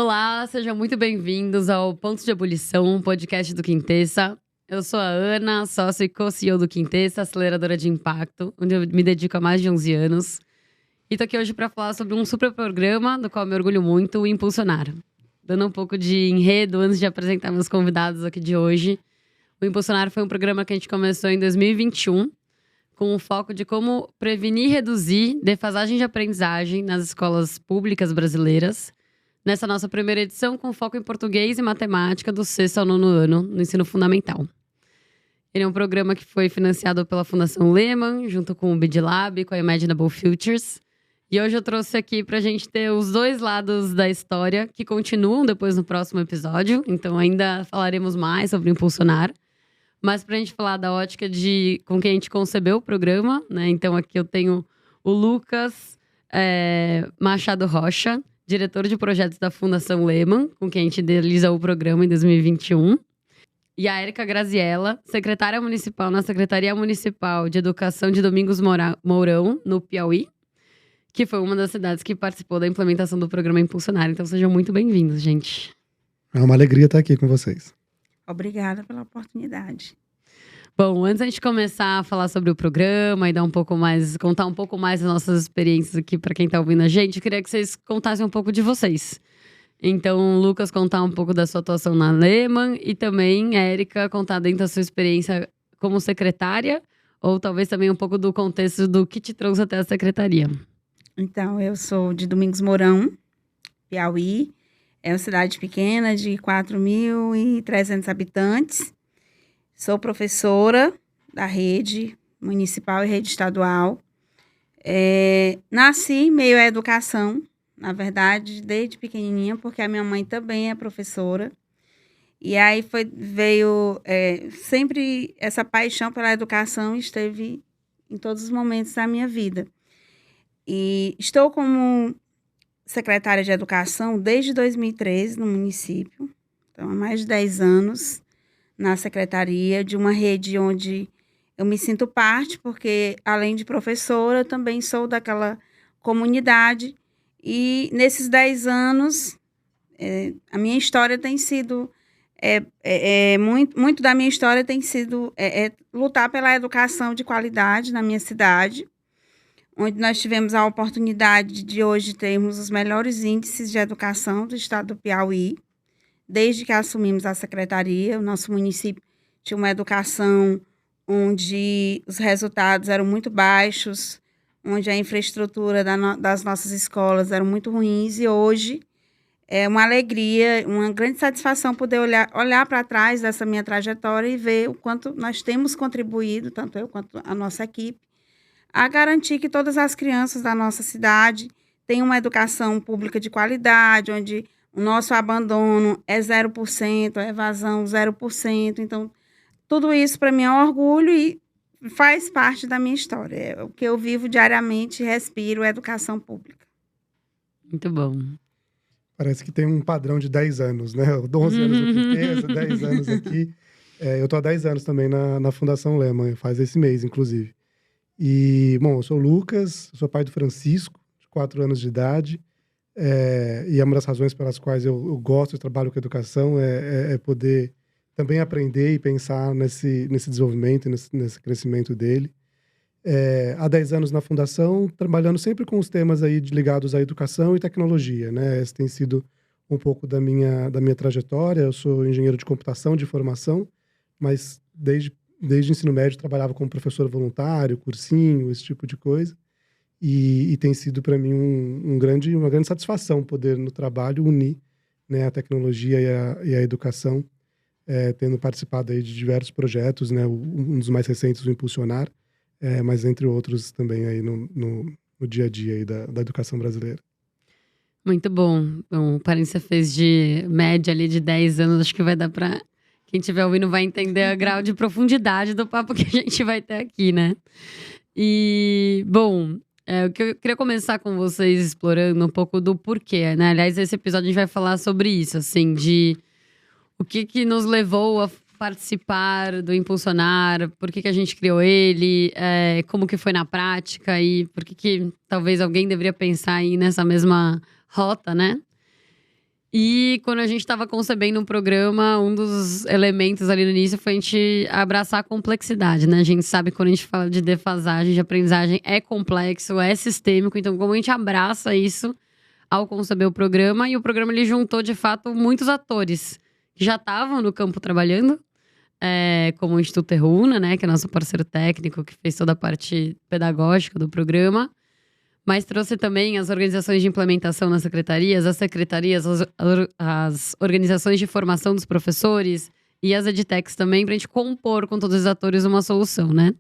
Olá, sejam muito bem-vindos ao Ponto de Ebulição, um podcast do Quintessa. Eu sou a Ana, sócia e co-CEO do Quintessa, aceleradora de impacto, onde eu me dedico há mais de 11 anos. E tô aqui hoje para falar sobre um super programa do qual eu me orgulho muito, o Impulsionar. Dando um pouco de enredo antes de apresentar meus convidados aqui de hoje. O Impulsionar foi um programa que a gente começou em 2021, com o foco de como prevenir e reduzir defasagem de aprendizagem nas escolas públicas brasileiras. Nessa nossa primeira edição, com foco em português e matemática do 6º ao 9º ano, no ensino fundamental. Ele é um programa que foi financiado pela Fundação Lehman, junto com o BID Lab, com a Imaginable Futures. E hoje eu trouxe aqui pra gente ter os dois lados da história, que continuam depois no próximo episódio. Então ainda falaremos mais sobre Impulsionar. Mas pra gente falar da ótica de com quem a gente concebeu o programa, né? Então aqui eu tenho o Lucas Machado Rocha, diretor de projetos da Fundação Lehman, com quem a gente idealizou o programa em 2021. E a Érica Graziella, secretária municipal na Secretaria Municipal de Educação de Domingos Mourão, no Piauí, que foi uma das cidades que participou da implementação do programa Impulsionar. Então sejam muito bem-vindos, gente. É uma alegria estar aqui com vocês. Obrigada pela oportunidade. Bom, antes da gente começar a falar sobre o programa e contar um pouco mais das nossas experiências aqui para quem está ouvindo a gente, eu queria que vocês contassem um pouco de vocês. Então, Lucas contar um pouco da sua atuação na Lehman e também a Érica contar dentro da sua experiência como secretária ou talvez também um pouco do contexto do que te trouxe até a secretaria. Então, eu sou de Domingos Mourão, Piauí. É uma cidade pequena de 4.300 habitantes. Sou professora da rede municipal e rede estadual. Nasci meio à educação, na verdade, desde pequenininha, porque a minha mãe também é professora. E aí veio sempre essa paixão pela educação esteve em todos os momentos da minha vida. E estou como secretária de Educação desde 2013 no município. Então, há mais de 10 anos na secretaria de uma rede onde eu me sinto parte, porque além de professora, eu também sou daquela comunidade. E nesses 10 anos, a minha história tem sido, muito da minha história tem sido lutar pela educação de qualidade na minha cidade, onde nós tivemos a oportunidade de hoje termos os melhores índices de educação do estado do Piauí. Desde que assumimos a secretaria, o nosso município tinha uma educação onde os resultados eram muito baixos, onde a infraestrutura das nossas escolas eram muito ruins, e hoje é uma alegria, uma grande satisfação poder olhar para trás dessa minha trajetória e ver o quanto nós temos contribuído, tanto eu quanto a nossa equipe, a garantir que todas as crianças da nossa cidade tenham uma educação pública de qualidade, onde o nosso abandono é 0%, a evasão 0%. Então, tudo isso para mim é um orgulho e faz parte da minha história. É o que eu vivo diariamente, respiro, é educação pública. Muito bom. Parece que tem um padrão de 10 anos, né? 11 anos no Quintessa, 10 anos aqui. Eu estou há 10 anos também na Fundação Lehman, faz esse mês, inclusive. E, bom, eu sou o Lucas, sou pai do Francisco, de 4 anos de idade. E é uma das razões pelas quais eu gosto de trabalho com educação é poder também aprender e pensar nesse desenvolvimento, nesse crescimento dele. Há 10 anos na Fundação, trabalhando sempre com os temas aí ligados à educação e tecnologia, né? Esse tem sido um pouco da minha trajetória. Eu sou engenheiro de computação de formação, mas desde o ensino médio trabalhava como professor voluntário, cursinho, esse tipo de coisa. E tem sido para mim uma grande satisfação poder no trabalho unir, né, a tecnologia e a educação, tendo participado aí de diversos projetos, né, um dos mais recentes, o Impulsionar, mas entre outros também aí no dia a dia aí da educação brasileira. Muito bom. Bom, o parênteses você fez de média ali de 10 anos, acho que vai dar para quem estiver ouvindo vai entender o grau de profundidade do papo que a gente vai ter aqui, né? E, bom, eu queria começar com vocês explorando um pouco do porquê, né? Aliás, esse episódio a gente vai falar sobre isso, assim, de o que nos levou a participar do Impulsionar, por que a gente criou ele, como que foi na prática e por que talvez alguém deveria pensar aí nessa mesma rota, né? E quando a gente estava concebendo um programa, um dos elementos ali no início foi a gente abraçar a complexidade, né? A gente sabe que quando a gente fala de defasagem, de aprendizagem, é complexo, é sistêmico. Então, como a gente abraça isso ao conceber o programa, e o programa ele juntou, de fato, muitos atores que já estavam no campo trabalhando, como o Instituto Terruna, né? Que é nosso parceiro técnico, que fez toda a parte pedagógica do programa. Mas trouxe também as organizações de implementação nas secretarias, as secretarias, as organizações de formação dos professores e as edtechs também, para a gente compor com todos os atores uma solução, né?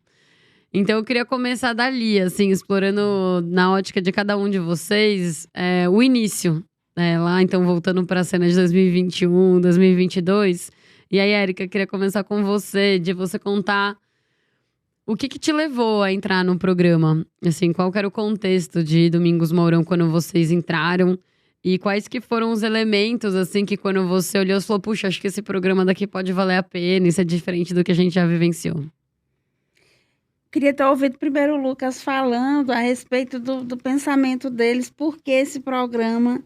Então eu queria começar dali, assim, explorando na ótica de cada um de vocês o início. Lá, então, voltando para a cena de 2021, 2022. E aí, Érica, eu queria começar com você, de você contar o que te levou a entrar no programa? Assim, qual que era o contexto de Domingos Mourão quando vocês entraram? E quais que foram os elementos, assim, que quando você olhou, você falou, puxa, acho que esse programa daqui pode valer a pena, isso é diferente do que a gente já vivenciou. Queria ter ouvido primeiro o Lucas falando a respeito do pensamento deles, por que esse programa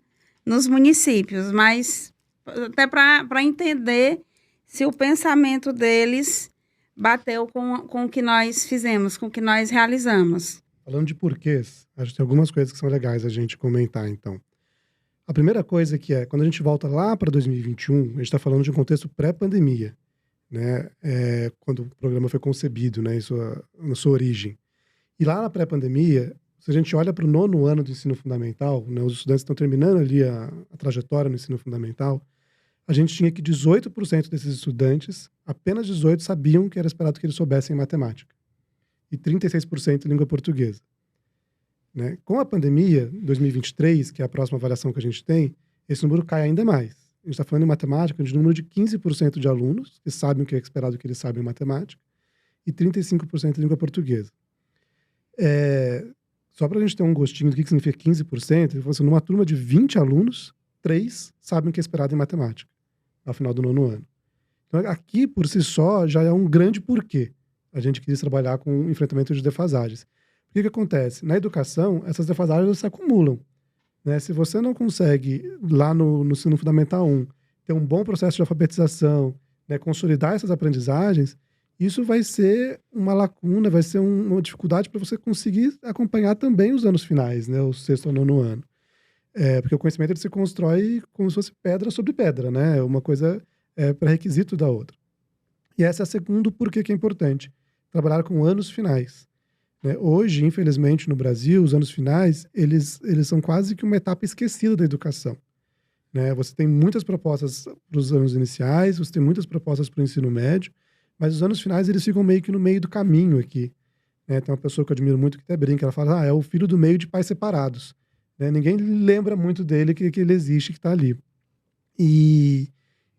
nos municípios, mas até para entender se o pensamento deles bateu com o que nós fizemos, com o que nós realizamos. Falando de porquês, acho que tem algumas coisas que são legais a gente comentar, então. A primeira coisa que quando a gente volta lá para 2021, a gente está falando de um contexto pré-pandemia, né? Quando o programa foi concebido, né, na sua origem. E lá na pré-pandemia, se a gente olha para o 9º ano do ensino fundamental, né, os estudantes estão terminando ali a trajetória no ensino fundamental, a gente tinha que 18% desses estudantes, apenas 18%, sabiam que era esperado que eles soubessem matemática. E 36% língua portuguesa. Né? Com a pandemia, 2023, que é a próxima avaliação que a gente tem, esse número cai ainda mais. A gente está falando em matemática de um número de 15% de alunos que sabem o que é esperado que eles sabem em matemática e 35% língua portuguesa. Só para a gente ter um gostinho do que significa 15%, ele falou assim, numa turma de 20 alunos, 3 sabem o que é esperado em matemática, ao final do 9º ano. Então, aqui, por si só, já é um grande porquê a gente quis trabalhar com enfrentamento de defasagens. O que acontece? Na educação, essas defasagens se acumulam. Né? Se você não consegue, lá no ensino fundamental 1, ter um bom processo de alfabetização, né, consolidar essas aprendizagens, isso vai ser uma lacuna, vai ser uma dificuldade para você conseguir acompanhar também os anos finais, né, o 6º ou 9º ano. Porque o conhecimento ele se constrói como se fosse pedra sobre pedra, né? Uma coisa pré-requisito da outra. E esse é o segundo porquê que é importante. Trabalhar com anos finais. Né? Hoje, infelizmente, no Brasil, os anos finais, eles são quase que uma etapa esquecida da educação. Né? Você tem muitas propostas para os anos iniciais, você tem muitas propostas para o ensino médio, mas os anos finais, eles ficam meio que no meio do caminho aqui. Né? Tem uma pessoa que eu admiro muito que até brinca, ela fala, é o filho do meio de pais separados. Ninguém lembra muito dele, que ele existe, que está ali. E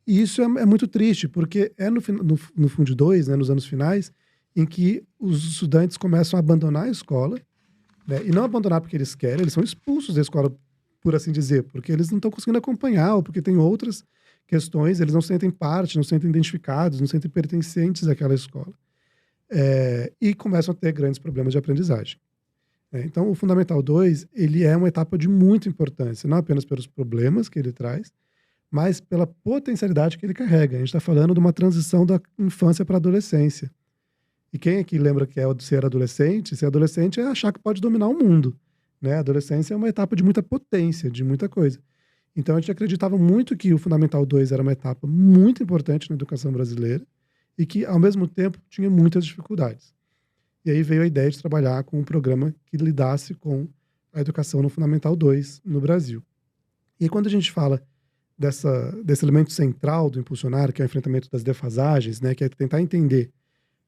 isso é muito triste, porque no Fundo 2, né, nos anos finais, em que os estudantes começam a abandonar a escola, né, e não abandonar porque eles querem, eles são expulsos da escola, por assim dizer, porque eles não estão conseguindo acompanhar, ou porque tem outras questões, eles não se sentem parte, não se sentem identificados, não se sentem pertencentes àquela escola. E começam a ter grandes problemas de aprendizagem. Então, o Fundamental 2, ele é uma etapa de muita importância, não apenas pelos problemas que ele traz, mas pela potencialidade que ele carrega. A gente está falando de uma transição da infância para a adolescência. E quem aqui lembra que é ser adolescente? Ser adolescente é achar que pode dominar o mundo. Né? A adolescência é uma etapa de muita potência, de muita coisa. Então, a gente acreditava muito que o Fundamental 2 era uma etapa muito importante na educação brasileira e que, ao mesmo tempo, tinha muitas dificuldades. E aí veio a ideia de trabalhar com um programa que lidasse com a educação no Fundamental 2 no Brasil. E aí, quando a gente fala desse elemento central do impulsionar, que é o enfrentamento das defasagens, né, que é tentar entender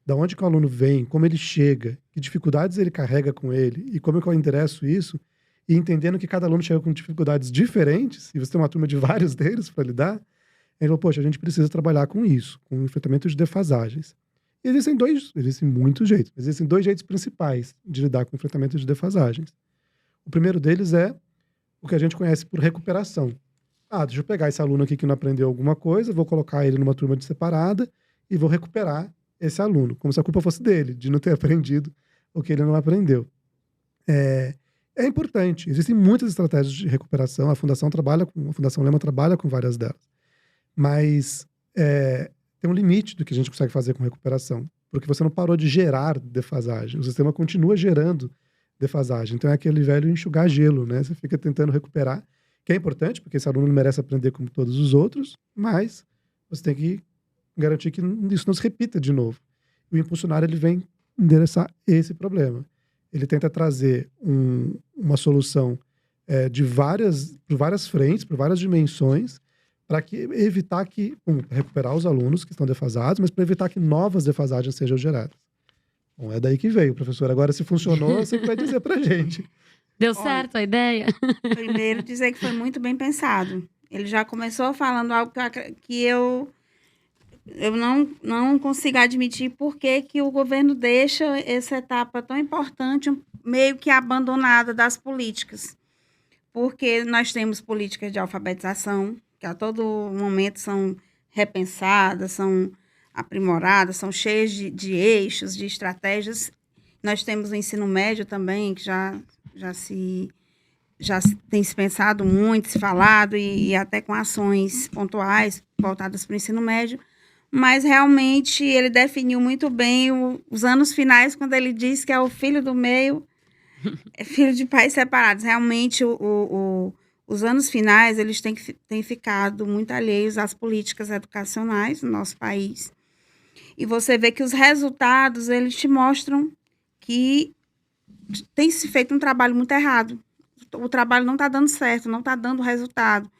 da onde que o aluno vem, como ele chega, que dificuldades ele carrega com ele e como é que eu endereço isso, e entendendo que cada aluno chega com dificuldades diferentes, e você tem uma turma de vários deles para lidar, ele falou, poxa, a gente precisa trabalhar com isso, com o enfrentamento de defasagens. E existem muitos jeitos. Existem 2 jeitos principais de lidar com o enfrentamento de defasagens. O primeiro deles é o que a gente conhece por recuperação. Deixa eu pegar esse aluno aqui que não aprendeu alguma coisa, vou colocar ele numa turma de separada e vou recuperar esse aluno, como se a culpa fosse dele, de não ter aprendido o que ele não aprendeu. é importante. Existem muitas estratégias de recuperação, a Fundação Lehman trabalha com várias delas. Mas tem um limite do que a gente consegue fazer com recuperação, porque você não parou de gerar defasagem. O sistema continua gerando defasagem. Então é aquele velho enxugar gelo, né? Você fica tentando recuperar, que é importante, porque esse aluno merece aprender como todos os outros, mas você tem que garantir que isso não se repita de novo. O impulsionário, ele vem endereçar esse problema. Ele tenta trazer uma solução por várias frentes, por várias dimensões, para evitar recuperar os alunos que estão defasados, mas para evitar que novas defasagens sejam geradas. Bom, é daí que veio, professor. Agora, se funcionou, você vai dizer pra gente. Deu certo a ideia? Primeiro, dizer que foi muito bem pensado. Ele já começou falando algo que eu não consigo admitir por que o governo deixa essa etapa tão importante meio que abandonada das políticas. Porque nós temos políticas de alfabetização, que a todo momento são repensadas, são aprimoradas, são cheias de eixos, de estratégias. Nós temos o ensino médio também, que já tem se pensado muito, se falado, e até com ações pontuais voltadas para o ensino médio. Mas, realmente, ele definiu muito bem os anos finais, quando ele diz que é o filho do meio, é filho de pais separados. Realmente, os anos finais, eles têm ficado muito alheios às políticas educacionais no nosso país. E você vê que os resultados, eles te mostram que tem se feito um trabalho muito errado. O trabalho não está dando certo, não está dando resultado.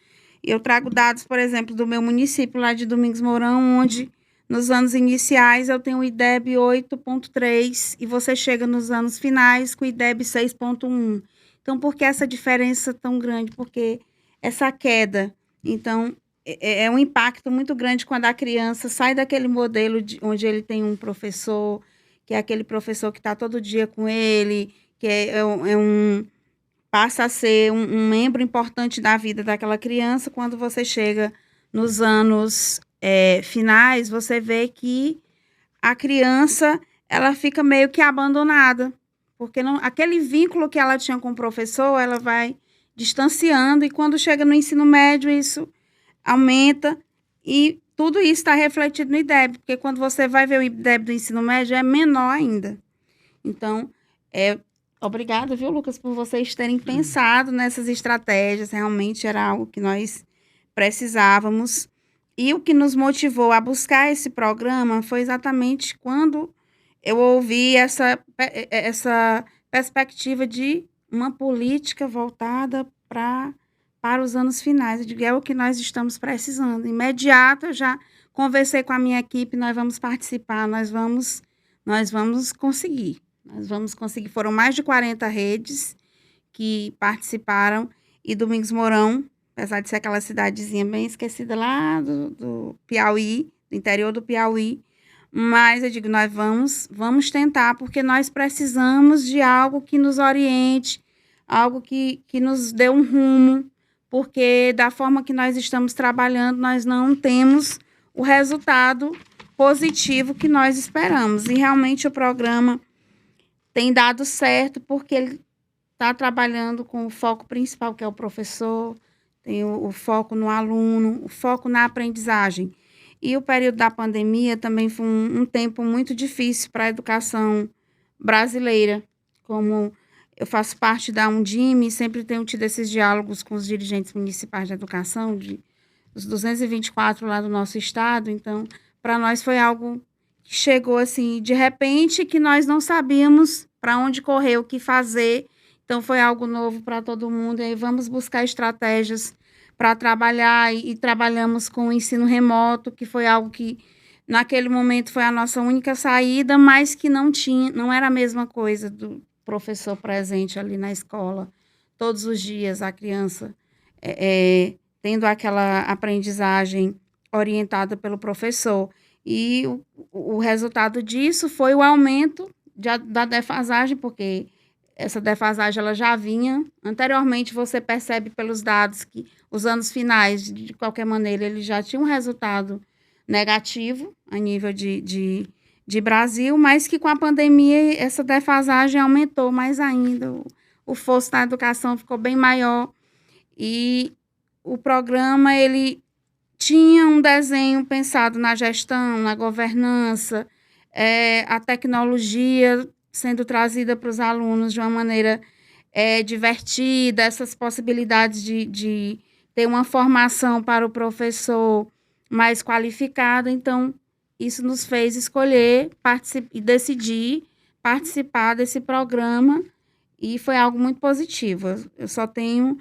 Eu trago dados, por exemplo, do meu município, lá de Domingos Mourão, onde nos anos iniciais eu tenho o IDEB 8.3 e você chega nos anos finais com o IDEB 6.1. Então, por que essa diferença tão grande? Porque essa queda, então, é um impacto muito grande quando a criança sai daquele modelo onde ele tem um professor, que é aquele professor que está todo dia com ele, que passa a ser um membro importante da vida daquela criança. Quando você chega nos anos finais, você vê que a criança ela fica meio que abandonada, porque aquele vínculo que ela tinha com o professor, ela vai distanciando, e quando chega no ensino médio, isso aumenta, e tudo isso está refletido no IDEB, porque quando você vai ver o IDEB do ensino médio, é menor ainda. Então, obrigada, viu, Lucas, por vocês terem pensado nessas estratégias. Realmente era algo que nós precisávamos. E o que nos motivou a buscar esse programa foi exatamente quando eu ouvi essa perspectiva de uma política voltada para os anos finais. Eu digo, é o que nós estamos precisando. Imediato, eu já conversei com a minha equipe, nós vamos participar, nós vamos conseguir. Nós vamos conseguir. Foram mais de 40 redes que participaram, e Domingos Mourão, apesar de ser aquela cidadezinha bem esquecida lá do Piauí, do interior do Piauí, mas eu digo, nós vamos tentar, porque nós precisamos de algo que nos oriente, algo que nos dê um rumo, porque da forma que nós estamos trabalhando, nós não temos o resultado positivo que nós esperamos. E realmente o programa tem dado certo, porque ele está trabalhando com o foco principal, que é o professor, tem o foco no aluno, o foco na aprendizagem. E o período da pandemia também foi um tempo muito difícil para a educação brasileira. Como eu faço parte da Undime, sempre tenho tido esses diálogos com os dirigentes municipais de educação, os 224 lá do nosso estado. Então, para nós foi algo que chegou assim, de repente, que nós não sabíamos para onde correr, o que fazer. Então, foi algo novo para todo mundo. E aí vamos buscar estratégias para trabalhar, e trabalhamos com o ensino remoto, que foi algo que, naquele momento, foi a nossa única saída, mas que não era a mesma coisa do professor presente ali na escola, todos os dias, a criança tendo aquela aprendizagem orientada pelo professor. E o resultado disso foi o aumento da defasagem, porque essa defasagem ela já vinha anteriormente. Você percebe pelos dados que os anos finais, de qualquer maneira, ele já tinha um resultado negativo a nível de Brasil, mas que com a pandemia essa defasagem aumentou mais ainda o fosso na educação ficou bem maior. E o programa, ele tinha um desenho pensado na gestão, na governança, a tecnologia sendo trazida para os alunos de uma maneira divertida, essas possibilidades de ter uma formação para o professor mais qualificado. Então, isso nos fez escolher e decidir participar desse programa, e foi algo muito positivo. Eu só tenho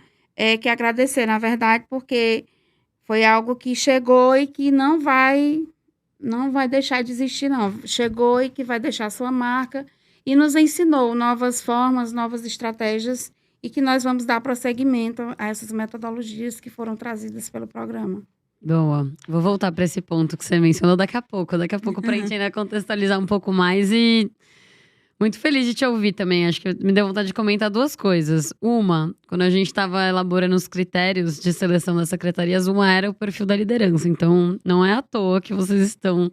que agradecer, na verdade, porque foi algo que chegou e que não vai deixar de existir, não. Chegou e que vai deixar sua marca, e nos ensinou novas formas, novas estratégias, e que nós vamos dar prosseguimento a essas metodologias que foram trazidas pelo programa. Boa. Vou voltar para esse ponto que você mencionou daqui a pouco para a gente ainda contextualizar um pouco mais. E muito feliz de te ouvir também. Acho que me deu vontade de comentar duas coisas. Uma, quando a gente estava elaborando os critérios de seleção das secretarias, uma era o perfil da liderança. Então, não é à toa que vocês estão,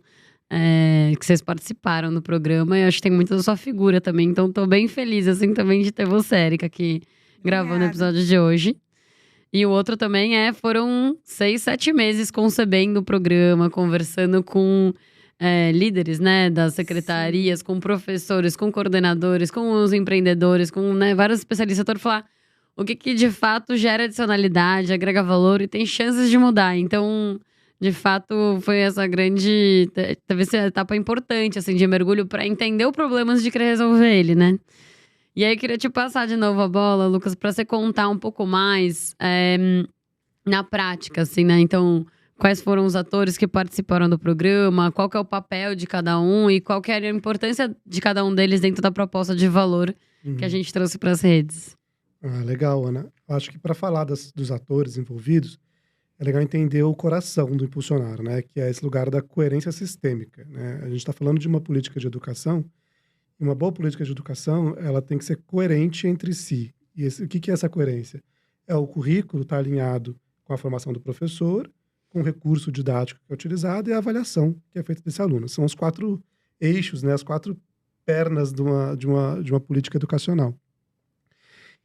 que vocês participaram do programa. E acho que tem muito da sua figura também. Então, estou bem feliz, assim, também de ter você, Érica, aqui gravando o episódio de hoje. E o outro também foram 6, 7 meses concebendo o programa, conversando com líderes, né, das secretarias, com professores, com coordenadores, com os empreendedores, com vários especialistas, para falar o que de fato gera adicionalidade, agrega valor e tem chances de mudar. Então, de fato, foi essa grande, talvez essa etapa importante, assim, de mergulho para entender o problema antes de querer resolver ele, né? E aí, eu queria te passar de novo a bola, Lucas, para você contar um pouco mais na prática, assim, né? Então, quais foram os atores que participaram do programa, qual que é o papel de cada um e qual que era a importância de cada um deles dentro da proposta de valor que a gente trouxe para as redes. Legal, Ana. Acho que para falar dos atores envolvidos, é legal entender o coração do Impulsionar, né? Que é esse lugar da coerência sistêmica, né? A gente está falando de uma política de educação. Uma boa política de educação, ela tem que ser coerente entre si. E o que é essa coerência? O currículo estar alinhado com a formação do professor, com o recurso didático que é utilizado e a avaliação que é feita desse aluno. São os 4 eixos, né, as 4 pernas de uma política educacional.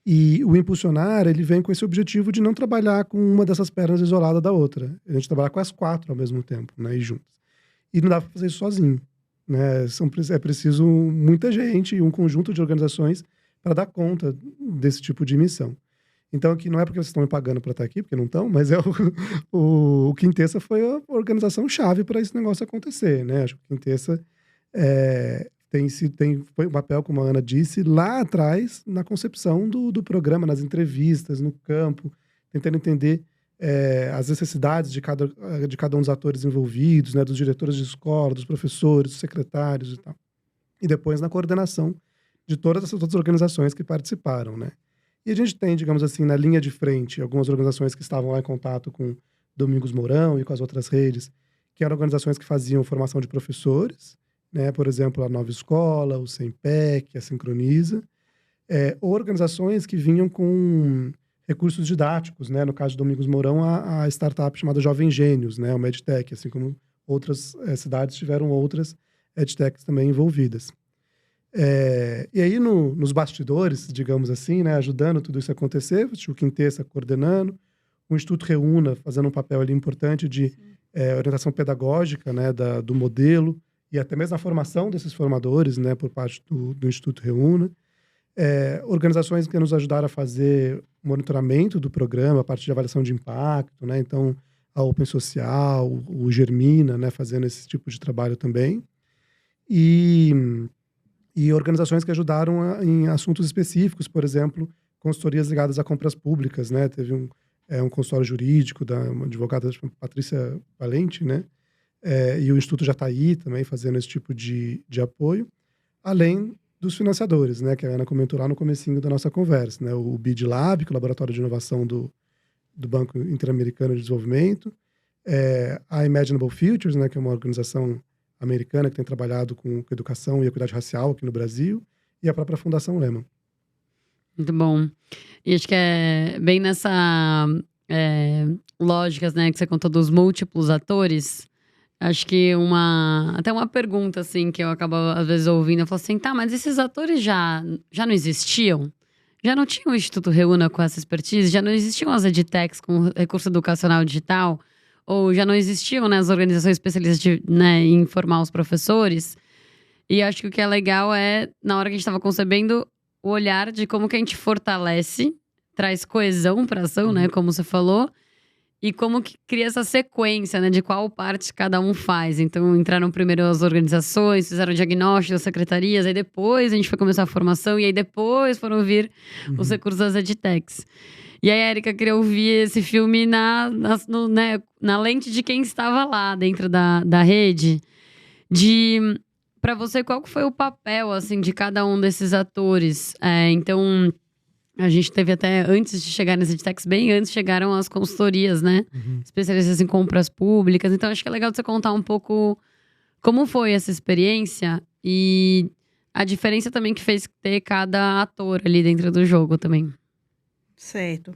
E o Impulsionar, ele vem com esse objetivo de não trabalhar com uma dessas pernas isolada da outra. A gente trabalhar com as 4 ao mesmo tempo, né, e juntas. E não dá para fazer isso sozinho. Né? É preciso muita gente e um conjunto de organizações para dar conta desse tipo de missão. Então, aqui não é porque vocês estão me pagando para estar aqui, porque não estão, mas o Quintessa foi a organização chave para esse negócio acontecer. Né? Acho que o Quintessa foi um papel, como a Ana disse, lá atrás, na concepção do programa, nas entrevistas, no campo, tentando entender as necessidades de cada um dos atores envolvidos, né, dos diretores de escola, dos professores, dos secretários e tal. E depois na coordenação de todas essas outras organizações que participaram, né. E a gente tem, digamos assim, na linha de frente, algumas organizações que estavam lá em contato com Domingos Mourão e com as outras redes, que eram organizações que faziam formação de professores, né, por exemplo, a Nova Escola, o SEMPEC, a Sincroniza, ou organizações que vinham com recursos didáticos, né? No caso de Domingos Mourão, a startup chamada Jovem Gênios, né? O MedTech, assim como outras cidades tiveram outras EdTechs também envolvidas. E aí, nos bastidores, digamos assim, né? Ajudando tudo isso a acontecer, o Quintessa coordenando, o Instituto Reúna fazendo um papel ali importante de orientação pedagógica, né? Do modelo, e até mesmo a formação desses formadores, né? Por parte do Instituto Reúna. Organizações que nos ajudaram a fazer monitoramento do programa, a parte de avaliação de impacto, né? Então, a Open Social, o Germina, né? Fazendo esse tipo de trabalho também. E organizações que ajudaram em assuntos específicos, por exemplo, consultorias ligadas a compras públicas, né? Teve um consultório jurídico uma advogada Patrícia Valente, né? E o Instituto Jataí também fazendo esse tipo de apoio, além dos financiadores, né, que a Ana comentou lá no comecinho da nossa conversa, né, o BID Lab, que é o Laboratório de Inovação do Banco Interamericano de Desenvolvimento, a Imaginable Futures, né, que é uma organização americana que tem trabalhado com educação e equidade racial aqui no Brasil, e a própria Fundação Lehman. Muito bom. E acho que é bem nessa lógicas, né, que você contou dos múltiplos atores. Acho que até uma pergunta, assim, que eu acabo às vezes ouvindo, eu falo assim, tá, mas esses atores já não existiam? já não tinha o Instituto Reúna com essa expertise? Já não existiam as edtechs com recurso educacional digital? Ou já não existiam, né, as organizações especialistas né, em formar os professores? E acho que o que é legal é, na hora que a gente estava concebendo, o olhar de como que a gente fortalece, traz coesão para a ação, né, como você falou, e como que cria essa sequência, né, de qual parte cada um faz. Então, entraram primeiro as organizações, fizeram o diagnóstico das secretarias, aí depois a gente foi começar a formação, e aí depois foram vir os recursos das edtechs. E aí a Erika queria ouvir esse filme na lente de quem estava lá dentro da rede. Para você, qual foi o papel, assim, de cada um desses atores? Então, a gente teve até, antes de chegar nas edtechs, bem antes chegaram as consultorias, né? Especialistas em compras públicas. Então, acho que é legal você contar um pouco como foi essa experiência e a diferença também que fez ter cada ator ali dentro do jogo também. Certo.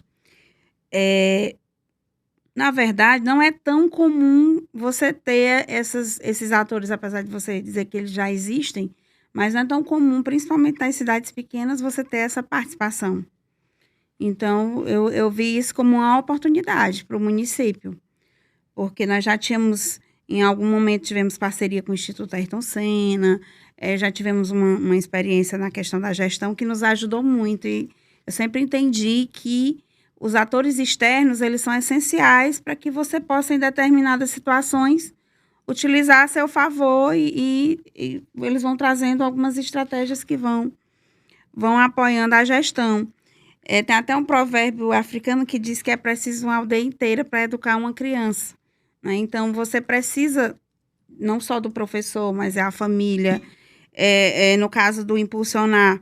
Na verdade, não é tão comum você ter esses atores, apesar de você dizer que eles já existem, mas não é tão comum, principalmente nas cidades pequenas, você ter essa participação. Então, eu vi isso como uma oportunidade para o município, porque nós já tínhamos, em algum momento, tivemos parceria com o Instituto Ayrton Senna, já tivemos uma experiência na questão da gestão que nos ajudou muito, e eu sempre entendi que os atores externos, eles são essenciais para que você possa, em determinadas situações, utilizar a seu favor e eles vão trazendo algumas estratégias que vão apoiando a gestão. Tem até um provérbio africano que diz que é preciso uma aldeia inteira para educar uma criança, né? Então, você precisa não só do professor, mas é a família. No caso do impulsionar,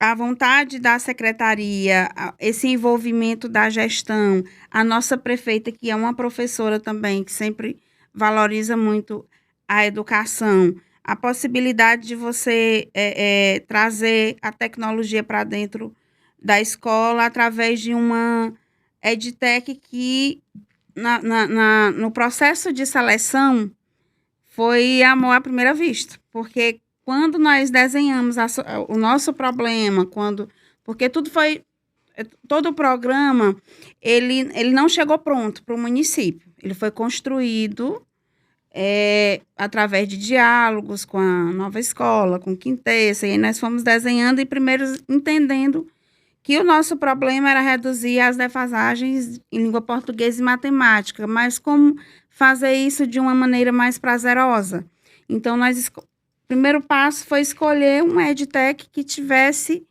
a vontade da secretaria, esse envolvimento da gestão, a nossa prefeita, que é uma professora também, que sempre valoriza muito a educação, a possibilidade de você trazer a tecnologia para dentro da escola através de uma edtech que, no processo de seleção, foi amor à primeira vista, porque quando nós desenhamos o nosso problema, porque todo o programa, ele não chegou pronto para o município. Ele foi construído através de diálogos com a nova escola, com o Quintessa, e aí nós fomos desenhando e primeiro entendendo que o nosso problema era reduzir as defasagens em língua portuguesa e matemática, mas como fazer isso de uma maneira mais prazerosa. Então, o primeiro passo foi escolher um edtech que tivesse,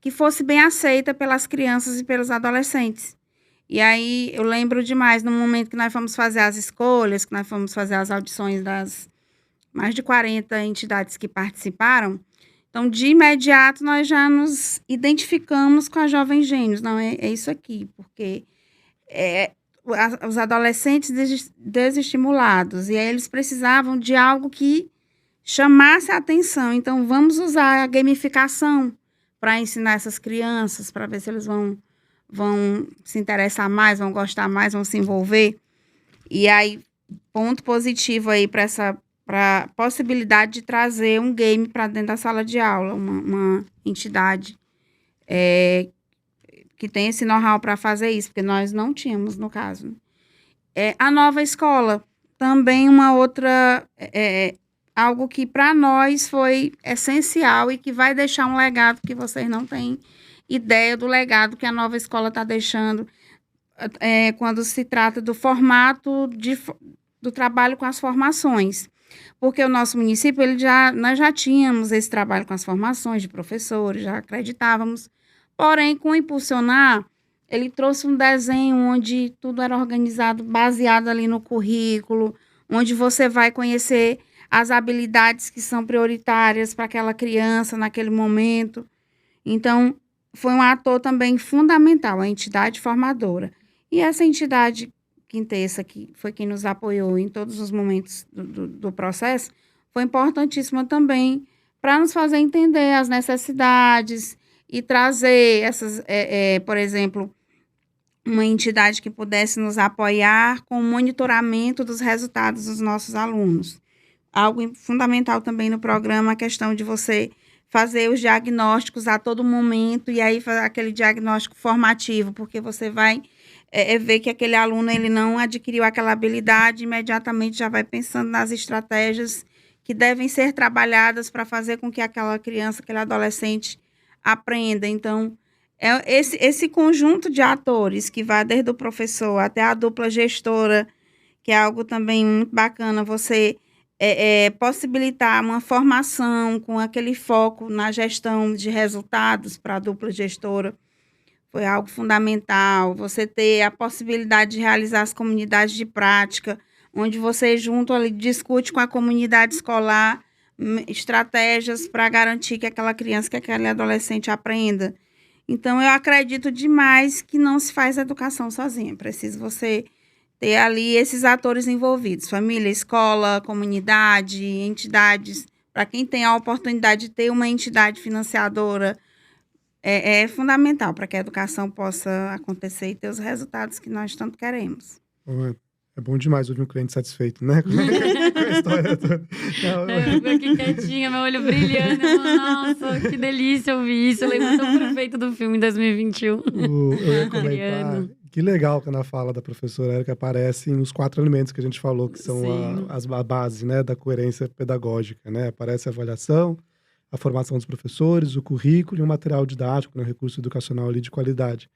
que fosse bem aceita pelas crianças e pelos adolescentes. E aí, eu lembro demais, no momento que nós fomos fazer as escolhas, que nós fomos fazer as audições das mais de 40 entidades que participaram. Então, de imediato, nós já nos identificamos com a Jovem Gênios. Não, é isso aqui, porque os adolescentes desestimulados, e aí eles precisavam de algo que chamasse a atenção. Então, vamos usar a gamificação para ensinar essas crianças, para ver se eles vão se interessar mais, vão gostar mais, vão se envolver. E aí, ponto positivo aí para a possibilidade de trazer um game para dentro da sala de aula, uma entidade que tem esse know-how para fazer isso, porque nós não tínhamos, no caso. A nova escola, também uma outra, algo que para nós foi essencial e que vai deixar um legado que vocês não têm ideia do legado que a nova escola está deixando quando se trata do formato do trabalho com as formações. Porque o nosso município, nós já tínhamos esse trabalho com as formações de professores, já acreditávamos. Porém, com o Impulsionar, ele trouxe um desenho onde tudo era organizado, baseado ali no currículo, onde você vai conhecer as habilidades que são prioritárias para aquela criança naquele momento. Então, foi um ator também fundamental, a entidade formadora. E essa entidade Quintessa, que foi quem nos apoiou em todos os momentos do processo, foi importantíssima também para nos fazer entender as necessidades e trazer por exemplo, uma entidade que pudesse nos apoiar com o monitoramento dos resultados dos nossos alunos. Algo fundamental também no programa, a questão de você fazer os diagnósticos a todo momento, e aí fazer aquele diagnóstico formativo, porque você vai ver que aquele aluno ele não adquiriu aquela habilidade, imediatamente já vai pensando nas estratégias que devem ser trabalhadas para fazer com que aquela criança, aquele adolescente aprenda. Então, esse conjunto de atores que vai desde o professor até a dupla gestora, que é algo também muito bacana, você possibilitar uma formação com aquele foco na gestão de resultados para a dupla gestora, foi algo fundamental. Você ter a possibilidade de realizar as comunidades de prática, onde você junto ali discute com a comunidade escolar estratégias para garantir que aquela criança, que aquele adolescente aprenda. Então, eu acredito demais que não se faz educação sozinha. Preciso você ter ali esses atores envolvidos, família, escola, comunidade, entidades. Para quem tem a oportunidade de ter uma entidade financiadora, é fundamental para que a educação possa acontecer e ter os resultados que nós tanto queremos. É bom demais ouvir um cliente satisfeito, né? Com a história toda. Eu fico aqui quietinha, meu olho brilhando. Nossa, que delícia ouvir isso. Eu lembro tão perfeito do filme em 2021. Eu ia comentar. Que legal que na fala da professora Érica aparecem os 4 elementos que a gente falou, que são a base, né, da coerência pedagógica, né? Aparece a avaliação, a formação dos professores, o currículo e o material didático, né, o recurso educacional ali de qualidade.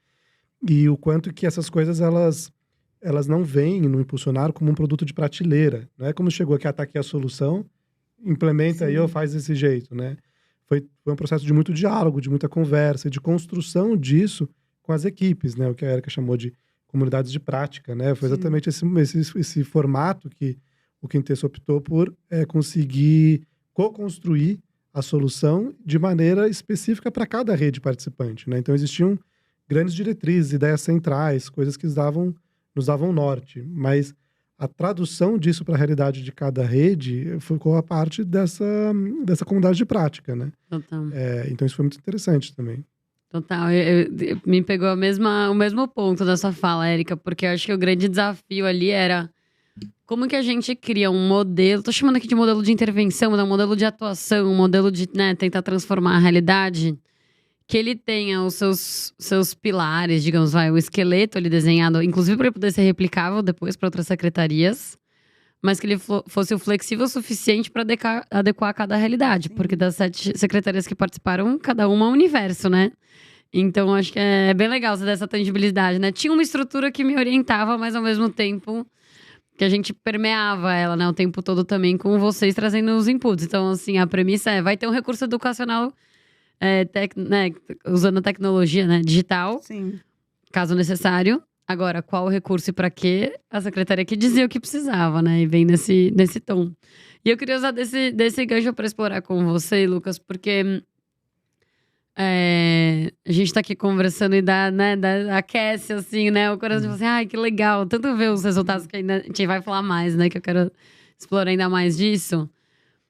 E o quanto que essas coisas, elas não vêm no impulsionar como um produto de prateleira. Não é como chegou aqui, tá aqui a solução, implementa aí ou faz desse jeito, né? Foi um processo de muito diálogo, de muita conversa, de construção disso com as equipes, né? O que a Érica chamou de comunidades de prática, né? Foi exatamente esse formato que o Quintessa optou por conseguir co-construir a solução de maneira específica para cada rede participante, né? Então existiam grandes diretrizes, ideias centrais, coisas que nos davam norte, mas a tradução disso para a realidade de cada rede ficou a parte dessa comunidade de prática, né? Total. Então isso foi muito interessante também. Total. Me pegou o mesmo ponto da sua fala, Érica, porque eu acho que o grande desafio ali era como que a gente cria um modelo, tô chamando aqui de modelo de intervenção, um modelo de atuação, um modelo de tentar transformar a realidade, que ele tenha os seus pilares, digamos, o esqueleto ali desenhado, inclusive para ele poder ser replicável depois para outras secretarias, mas que ele fosse o flexível o suficiente para adequar a cada realidade. Porque das 7 secretarias que participaram, cada uma é um universo, né? Então, acho que é bem legal dessa tangibilidade, né? Tinha uma estrutura que me orientava, mas ao mesmo tempo que a gente permeava ela, né? O tempo todo também com vocês trazendo os inputs. Então, assim, a premissa vai ter um recurso educacional usando a tecnologia, né, digital, caso necessário. Agora, qual o recurso e para quê? A secretaria que dizia o que precisava, né? E vem nesse tom. E eu queria usar desse gancho para explorar com você, Lucas, porque a gente tá aqui conversando e aquece, assim, né? O coração de você, ai, que legal. Tanto ver os resultados que ainda a gente vai falar mais, né? Que eu quero explorar ainda mais disso.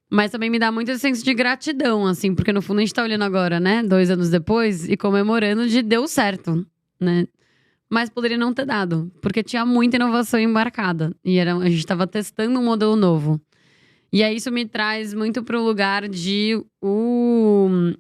Mas também me dá muito esse senso de gratidão, assim, porque no fundo a gente tá olhando agora, né, 2 anos depois, e comemorando de deu certo, né? Mas poderia não ter dado, porque tinha muita inovação embarcada. E a gente tava testando um modelo novo. E aí isso me traz muito pro lugar de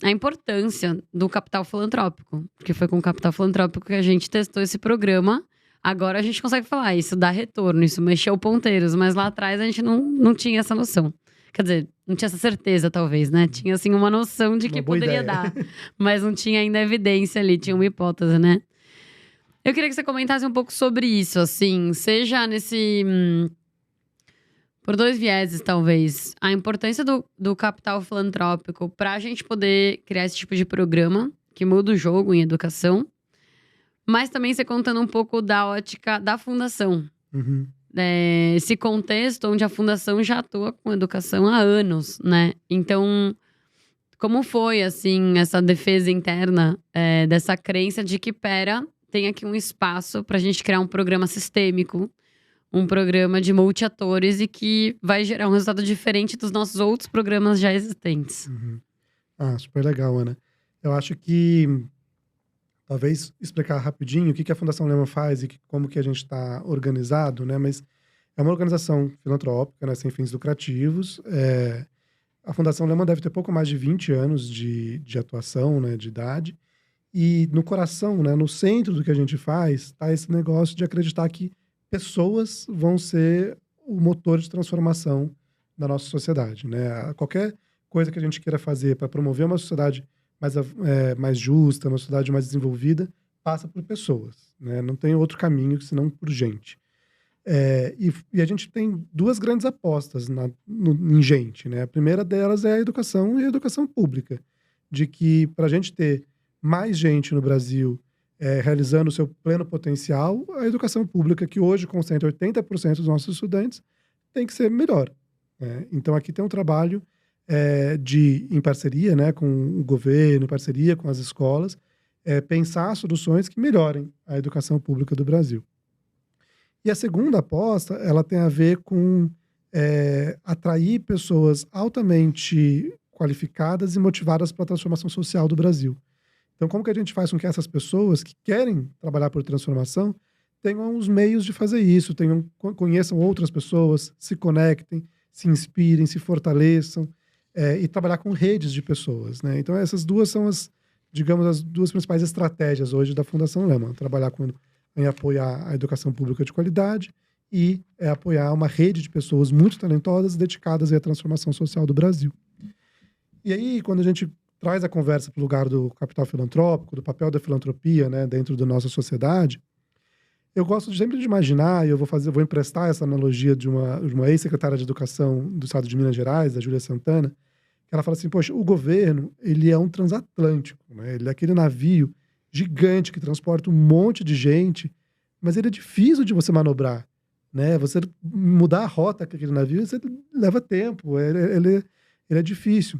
a importância do capital filantrópico. Porque foi com o capital filantrópico que a gente testou esse programa. Agora a gente consegue falar, isso dá retorno, isso mexeu ponteiros. Mas lá atrás a gente não tinha essa noção. Quer dizer, não tinha essa certeza, talvez, né? Tinha, assim, uma noção de que poderia dar. Mas não tinha ainda evidência ali, tinha uma hipótese, né? Eu queria que você comentasse um pouco sobre isso, assim. Seja nesse... por 2 vieses, talvez. A importância do capital filantrópico para a gente poder criar esse tipo de programa, que muda o jogo em educação. Mas também você contando um pouco da ótica da fundação. Esse contexto onde a fundação já atua com educação há anos, né? Então, como foi, assim, essa defesa interna dessa crença de que, tem aqui um espaço pra gente criar um programa sistêmico, um programa de multi-atores e que vai gerar um resultado diferente dos nossos outros programas já existentes. Super legal, Ana. Eu acho que, talvez explicar rapidinho o que a Fundação Lehman faz e como que a gente está organizado, né? Mas é uma organização filantrópica, né, sem fins lucrativos. a Fundação Lehman deve ter pouco mais de 20 anos de atuação, né, de idade. E no coração, né, no centro do que a gente faz, está esse negócio de acreditar que pessoas vão ser o motor de transformação da nossa sociedade, né? Qualquer coisa que a gente queira fazer para promover uma sociedade mais justa, uma sociedade mais desenvolvida, passa por pessoas, né? Não tem outro caminho senão por gente. E a gente tem duas grandes apostas em gente, né? A primeira delas é a educação e a educação pública, de que para a gente ter mais gente no Brasil realizando o seu pleno potencial, a educação pública, que hoje concentra 80% dos nossos estudantes, tem que ser melhor, né? Então aqui tem um trabalho em parceria, né, com o governo, em parceria com as escolas, pensar soluções que melhorem a educação pública do Brasil. E a segunda aposta, ela tem a ver com atrair pessoas altamente qualificadas e motivadas para a transformação social do Brasil. Então, como que a gente faz com que essas pessoas que querem trabalhar por transformação tenham os meios de fazer isso, conheçam outras pessoas, se conectem, se inspirem, se fortaleçam, e trabalhar com redes de pessoas, né? Então, essas duas são as duas principais estratégias hoje da Fundação Lehman. Trabalhar em apoiar a educação pública de qualidade e apoiar uma rede de pessoas muito talentosas dedicadas à transformação social do Brasil. E aí, quando a gente traz a conversa para o lugar do capital filantrópico, do papel da filantropia, né, dentro da nossa sociedade, eu gosto sempre de imaginar, e eu vou emprestar essa analogia de uma ex-secretária de Educação do Estado de Minas Gerais, a Júlia Santana, que ela fala assim, poxa, o governo, ele é um transatlântico, né? Ele é aquele navio gigante que transporta um monte de gente, mas ele é difícil de você manobrar, né? Você mudar a rota daquele navio, você leva tempo, ele é difícil.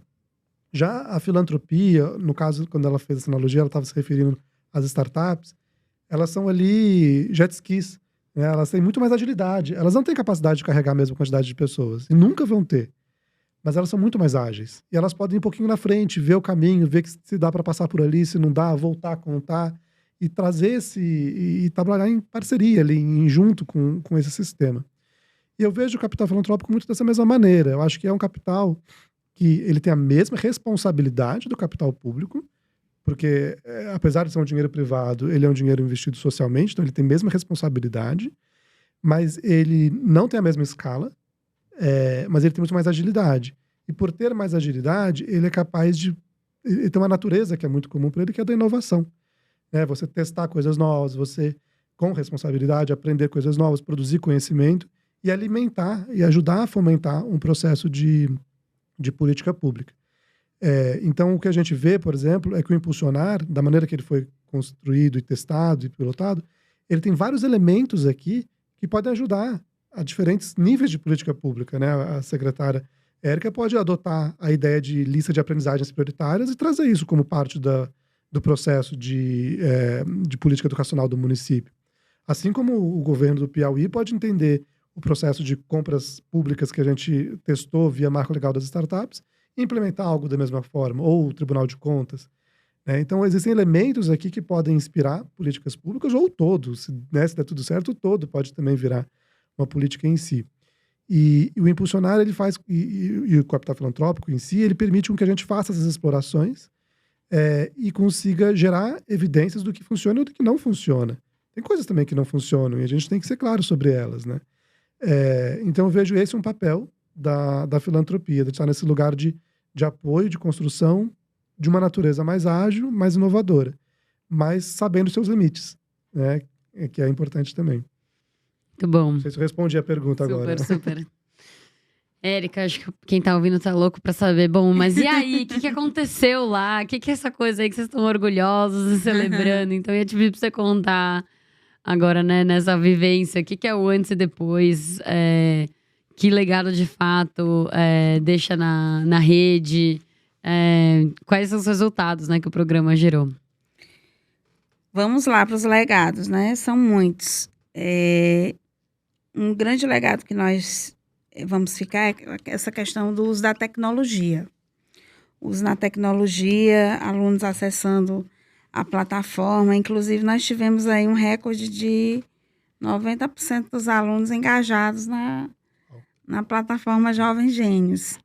Já a filantropia, no caso, quando ela fez essa analogia, ela estava se referindo às startups, elas são ali jet skis, né? Elas têm muito mais agilidade, elas não têm capacidade de carregar a mesma quantidade de pessoas, e nunca vão ter. Mas elas são muito mais ágeis. E elas podem ir um pouquinho na frente, ver o caminho, ver se dá para passar por ali, se não dá, voltar, contar, e trazer e trabalhar em parceria ali, junto com esse sistema. E eu vejo o capital filantrópico muito dessa mesma maneira. Eu acho que é um capital que ele tem a mesma responsabilidade do capital público, porque apesar de ser um dinheiro privado, ele é um dinheiro investido socialmente, então ele tem a mesma responsabilidade, mas ele não tem a mesma escala, mas ele tem muito mais agilidade. E por ter mais agilidade, ele é capaz de... Ele tem uma natureza que é muito comum para ele, que é da inovação. Você testar coisas novas, você, com responsabilidade, aprender coisas novas, produzir conhecimento e alimentar e ajudar a fomentar um processo de política pública. Então, o que a gente vê, por exemplo, é que o Impulsionar, da maneira que ele foi construído e testado e pilotado, ele tem vários elementos aqui que podem ajudar a diferentes níveis de política pública, né? A secretária Érica pode adotar a ideia de lista de aprendizagens prioritárias e trazer isso como parte do processo de política educacional do município. Assim como o governo do Piauí pode entender o processo de compras públicas que a gente testou via Marco Legal das Startups e implementar algo da mesma forma, ou o Tribunal de Contas, né? Então, existem elementos aqui que podem inspirar políticas públicas, ou todo, se der tudo certo, o todo pode também virar uma política em si. E o Impulsionar, ele faz, e o capital filantrópico em si, ele permite que a gente faça essas explorações e consiga gerar evidências do que funciona e do que não funciona. Tem coisas também que não funcionam e a gente tem que ser claro sobre elas, né? Então eu vejo esse um papel da filantropia, de estar nesse lugar de apoio, de construção de uma natureza mais ágil, mais inovadora, mas sabendo seus limites, né? Que é importante também. Muito bom. Não sei se eu respondi a pergunta agora. Super. Érica, acho que quem tá ouvindo tá louco pra saber. Bom, mas e aí? O que aconteceu lá? O que é essa coisa aí que vocês estão orgulhosos e celebrando? Então eu ia te pedir pra você contar agora, né, nessa vivência. O que é o antes e depois? Que legado de fato deixa na rede? Quais são os resultados, né, que o programa gerou? Vamos lá para os legados, né? São muitos. Um grande legado que nós vamos ficar é essa questão do uso da tecnologia. Uso na tecnologia, alunos acessando a plataforma. Inclusive, nós tivemos aí um recorde de 90% dos alunos engajados na plataforma Jovens Gênios.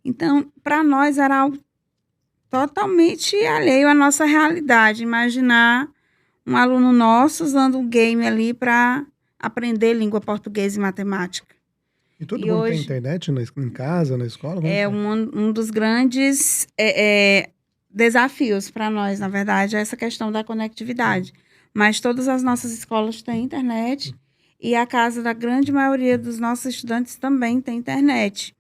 Então, para nós era algo totalmente alheio à nossa realidade. Imaginar um aluno nosso usando um game ali para aprender língua portuguesa e matemática. E todo mundo tem internet em casa, na escola? É um dos grandes desafios para nós, na verdade, é essa questão da conectividade. Mas todas as nossas escolas têm internet e a casa da grande maioria dos nossos estudantes também tem internet.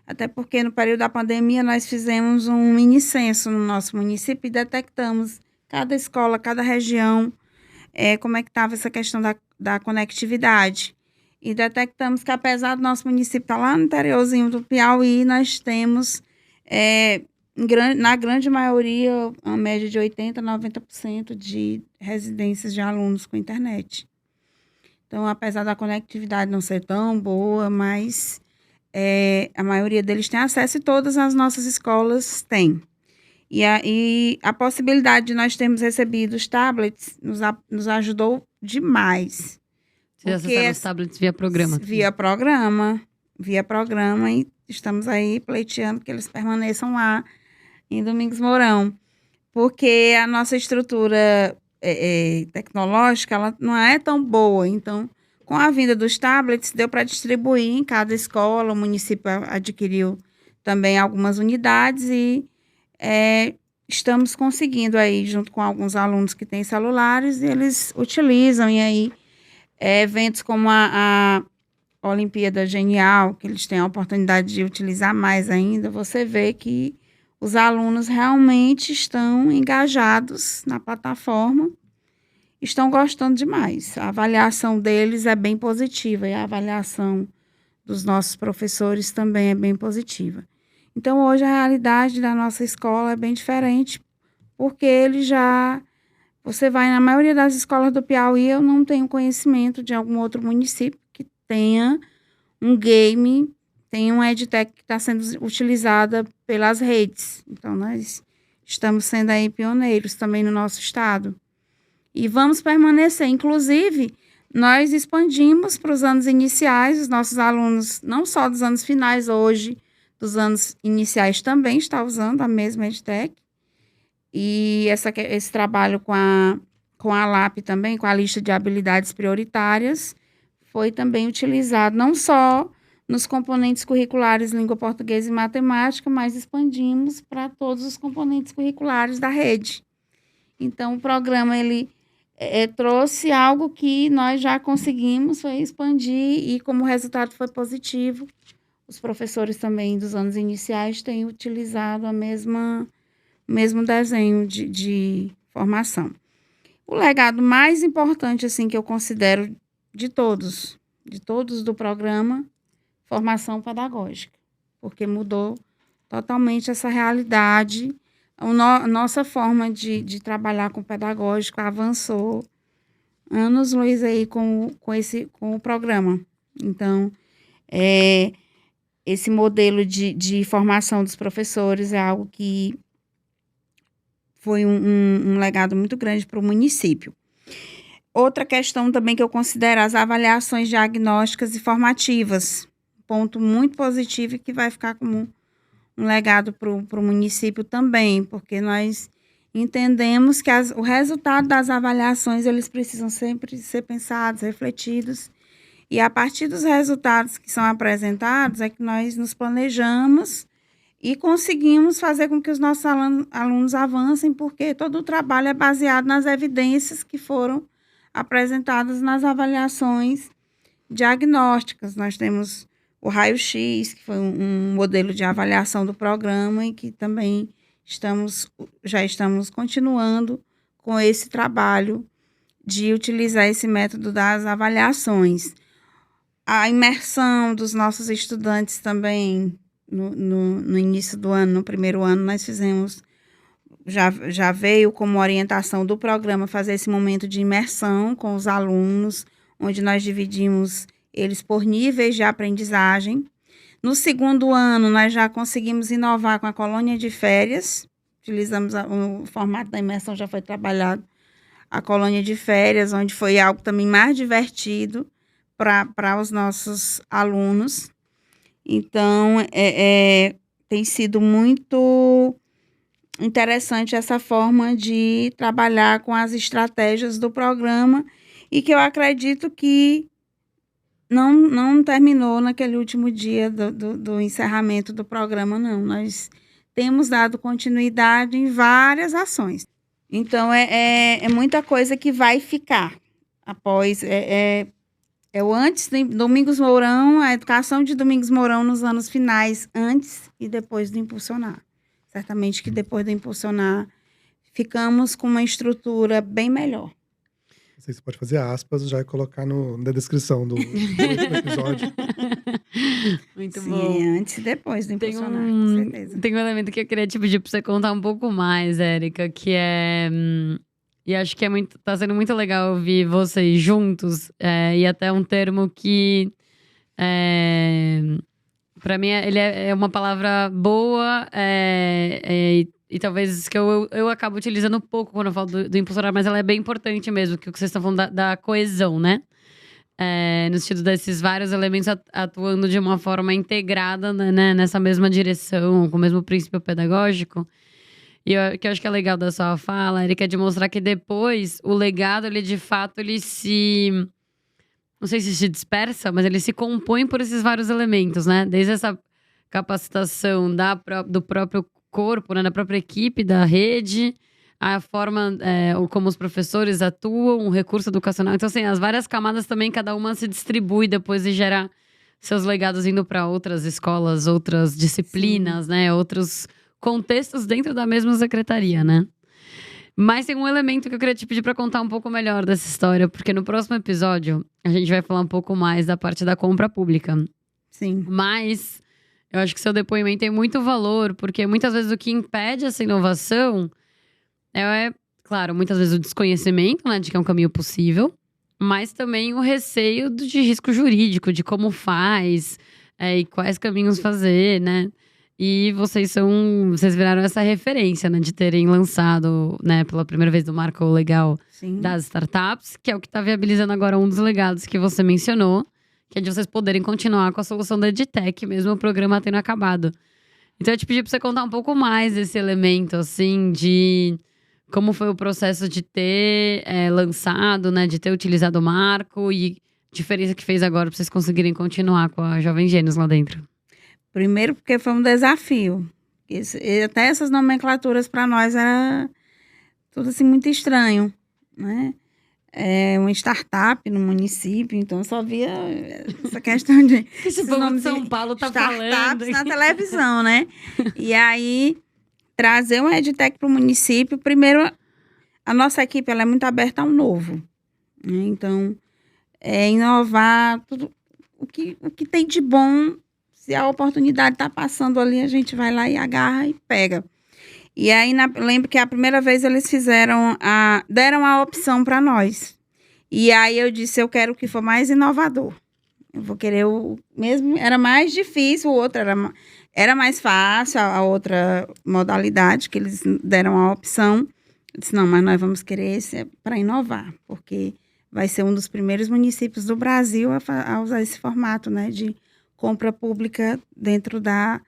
Até porque no período da pandemia nós fizemos um mini censo no nosso município e detectamos cada escola, cada região, como é que estava essa questão da conectividade. E detectamos que, apesar do nosso município estar lá no interiorzinho do Piauí, nós temos, na grande maioria, uma média de 80% a 90% de residências de alunos com internet. Então, apesar da conectividade não ser tão boa, mas a maioria deles tem acesso e todas as nossas escolas têm. E a possibilidade de nós termos recebido os tablets nos ajudou demais. Vocês acessaram os tablets via programa? Via programa, e estamos aí pleiteando que eles permaneçam lá em Domingos Mourão. Porque a nossa estrutura tecnológica ela não é tão boa. Então, com a vinda dos tablets, deu para distribuir em cada escola. O município adquiriu também algumas unidades e estamos conseguindo aí, junto com alguns alunos que têm celulares, eles utilizam. E aí, eventos como a Olimpíada Genial, que eles têm a oportunidade de utilizar mais ainda, você vê que os alunos realmente estão engajados na plataforma, estão gostando demais. A avaliação deles é bem positiva e a avaliação dos nossos professores também é bem positiva. Então, hoje, a realidade da nossa escola é bem diferente, porque você vai na maioria das escolas do Piauí, eu não tenho conhecimento de algum outro município que tenha um game, tem uma edtech que está sendo utilizada pelas redes. Então, nós estamos sendo aí pioneiros também no nosso estado. E vamos permanecer. Inclusive, nós expandimos para os anos iniciais, os nossos alunos, não só dos anos finais hoje, dos anos iniciais também está usando a mesma edtech. E esse trabalho com a LAP também, com a lista de habilidades prioritárias, foi também utilizado não só nos componentes curriculares língua portuguesa e matemática, mas expandimos para todos os componentes curriculares da rede. Então, o programa ele trouxe algo que nós já conseguimos, foi expandir, e como o resultado foi positivo, os professores também dos anos iniciais têm utilizado o mesmo desenho de formação. O legado mais importante assim, que eu considero de todos do programa, formação pedagógica, porque mudou totalmente essa realidade. A nossa forma de trabalhar com o pedagógico avançou anos-luz aí com o programa. Então, esse modelo de formação dos professores é algo que foi um legado muito grande para o município. Outra questão também que eu considero as avaliações diagnósticas e formativas. Ponto muito positivo e que vai ficar como um legado para o município também, porque nós entendemos que o resultado das avaliações eles precisam sempre ser pensados, refletidos, e a partir dos resultados que são apresentados é que nós nos planejamos e conseguimos fazer com que os nossos alunos avancem, porque todo o trabalho é baseado nas evidências que foram apresentadas nas avaliações diagnósticas. Nós temos o raio-x, que foi um modelo de avaliação do programa e que também já estamos continuando com esse trabalho de utilizar esse método das avaliações. A imersão dos nossos estudantes também, no início do ano, no primeiro ano, nós fizemos, já veio como orientação do programa fazer esse momento de imersão com os alunos, onde nós dividimos eles por níveis de aprendizagem. No segundo ano, nós já conseguimos inovar com a colônia de férias, utilizamos o formato da imersão, já foi trabalhado a colônia de férias, onde foi algo também mais divertido para os nossos alunos. Então, tem sido muito interessante essa forma de trabalhar com as estratégias do programa e que eu acredito que não terminou naquele último dia do encerramento do programa, não. Nós temos dado continuidade em várias ações. Então, é muita coisa que vai ficar após... o antes de Domingos Mourão, a educação de Domingos Mourão nos anos finais, antes e depois do Impulsionar. Certamente que depois do Impulsionar, ficamos com uma estrutura bem melhor. Você pode fazer aspas já e colocar na descrição do episódio. Muito Sim, bom. antes e depois do Impulsionar, com certeza. Tem um elemento que eu queria te pedir pra você contar um pouco mais, Érica, que é... E acho que tá sendo muito legal ouvir vocês juntos. E até um termo que... Pra mim, ele é uma palavra boa. E talvez que eu acabo utilizando pouco quando eu falo do Impulsionar. Mas ela é bem importante mesmo. Que o que vocês estão falando da coesão, né? No sentido desses vários elementos atuando de uma forma integrada, né, nessa mesma direção, com o mesmo princípio pedagógico. E o que eu acho que é legal da sua fala, Érica, é de mostrar que depois o legado, ele de fato, ele se... Não sei se dispersa, mas ele se compõe por esses vários elementos, né? Desde essa capacitação do próprio corpo, né, da própria equipe, da rede, a forma como os professores atuam, o recurso educacional. Então, assim, as várias camadas também, cada uma se distribui depois e gera seus legados indo para outras escolas, outras disciplinas, né? Outros contextos dentro da mesma secretaria, né? Mas tem um elemento que eu queria te pedir para contar um pouco melhor dessa história, porque no próximo episódio a gente vai falar um pouco mais da parte da compra pública. Sim. Mas eu acho que seu depoimento tem muito valor, porque muitas vezes o que impede essa inovação claro, muitas vezes o desconhecimento, né, de que é um caminho possível, mas também o receio de risco jurídico, de como faz e quais caminhos fazer, né? E vocês viraram essa referência, né, de terem lançado, né, pela primeira vez o marco legal das startups, que é o que está viabilizando agora um dos legados que você mencionou, que é de vocês poderem continuar com a solução da EdTech, mesmo o programa tendo acabado. Então eu te pedi para você contar um pouco mais desse elemento, assim, de como foi o processo de ter lançado, né, de ter utilizado o marco e a diferença que fez agora para vocês conseguirem continuar com a Jovem Gênios lá dentro. Primeiro porque foi um desafio. Até essas nomenclaturas para nós era tudo assim muito estranho, né? Uma startup no município, então eu só via essa questão de esse povo de São Paulo tá startups na televisão, né? E aí, trazer uma EdTech para o município, primeiro, a nossa equipe ela é muito aberta ao novo, né? Então, inovar, tudo o que tem de bom, se a oportunidade está passando ali, a gente vai lá e agarra e pega. E aí, lembro que a primeira vez eles deram a opção para nós. E aí eu disse, eu quero o que for mais inovador. Eu vou querer mesmo, era mais difícil, o outro era mais fácil, a outra modalidade que eles deram a opção. Eu disse, não, mas nós vamos querer esse para inovar, porque vai ser um dos primeiros municípios do Brasil a usar esse formato, né, de compra pública dentro da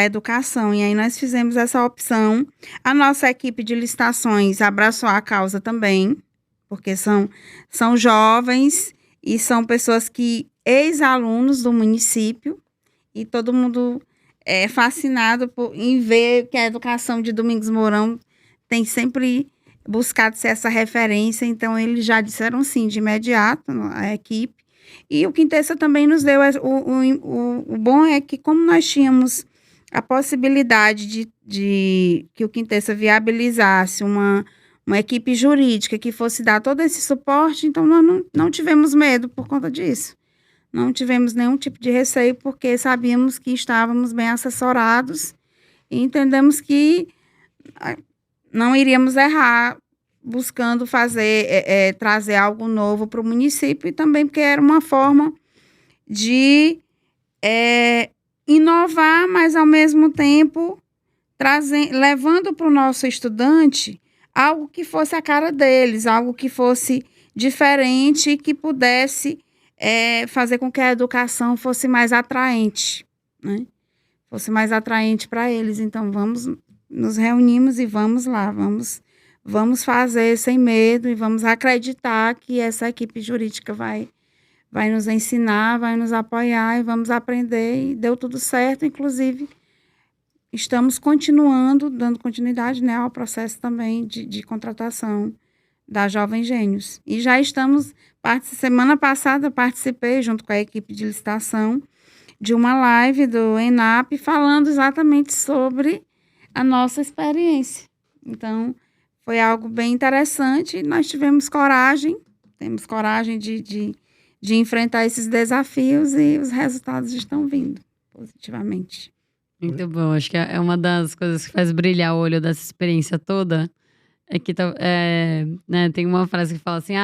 educação. E aí nós fizemos essa opção. A nossa equipe de licitações abraçou a causa também, porque são jovens e são pessoas ex-alunos do município, e todo mundo é fascinado em ver que a educação de Domingos Mourão tem sempre buscado ser essa referência. Então eles já disseram sim de imediato, a equipe. E o Quintessa também nos deu o bom é que, como nós tínhamos a possibilidade de que o Quintessa viabilizasse uma equipe jurídica que fosse dar todo esse suporte, então nós não tivemos medo por conta disso. Não tivemos nenhum tipo de receio, porque sabíamos que estávamos bem assessorados e entendemos que não iríamos errar buscando trazer algo novo para o município, e também porque era uma forma de inovar, mas ao mesmo tempo levando para o nosso estudante algo que fosse a cara deles, algo que fosse diferente e que pudesse fazer com que a educação fosse mais atraente, né? fosse mais atraente para eles. Então, nos reunimos e vamos lá, vamos fazer sem medo e vamos acreditar que essa equipe jurídica vai nos ensinar, vai nos apoiar e vamos aprender. E deu tudo certo, inclusive estamos dando continuidade, né, ao processo também de contratação da Jovem Gênios. E já estamos, semana passada participei junto com a equipe de licitação de uma live do ENAP falando exatamente sobre a nossa experiência. Então, foi algo bem interessante e nós temos coragem de enfrentar esses desafios e os resultados estão vindo positivamente. Muito bom. Acho que é uma das coisas que faz brilhar o olho dessa experiência toda. É que né, tem uma frase que fala assim,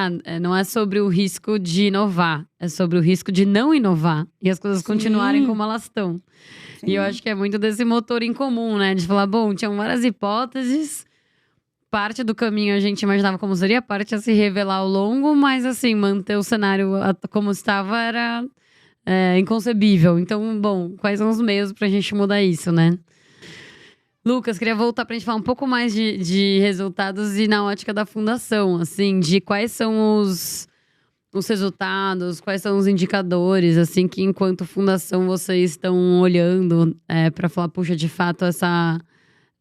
não é sobre o risco de inovar, é sobre o risco de não inovar e as coisas continuarem como elas estão. E eu acho que é muito desse motor em comum, né? De falar, bom, tinham várias hipóteses, parte do caminho a gente imaginava como seria, parte a se revelar ao longo, mas assim, manter o cenário como estava era inconcebível. Então, bom, quais são os meios pra gente mudar isso, né? Lucas, queria voltar pra gente falar um pouco mais de resultados e na ótica da fundação, assim, de quais são os resultados, quais são os indicadores, assim, que enquanto fundação vocês estão olhando para falar, puxa, de fato,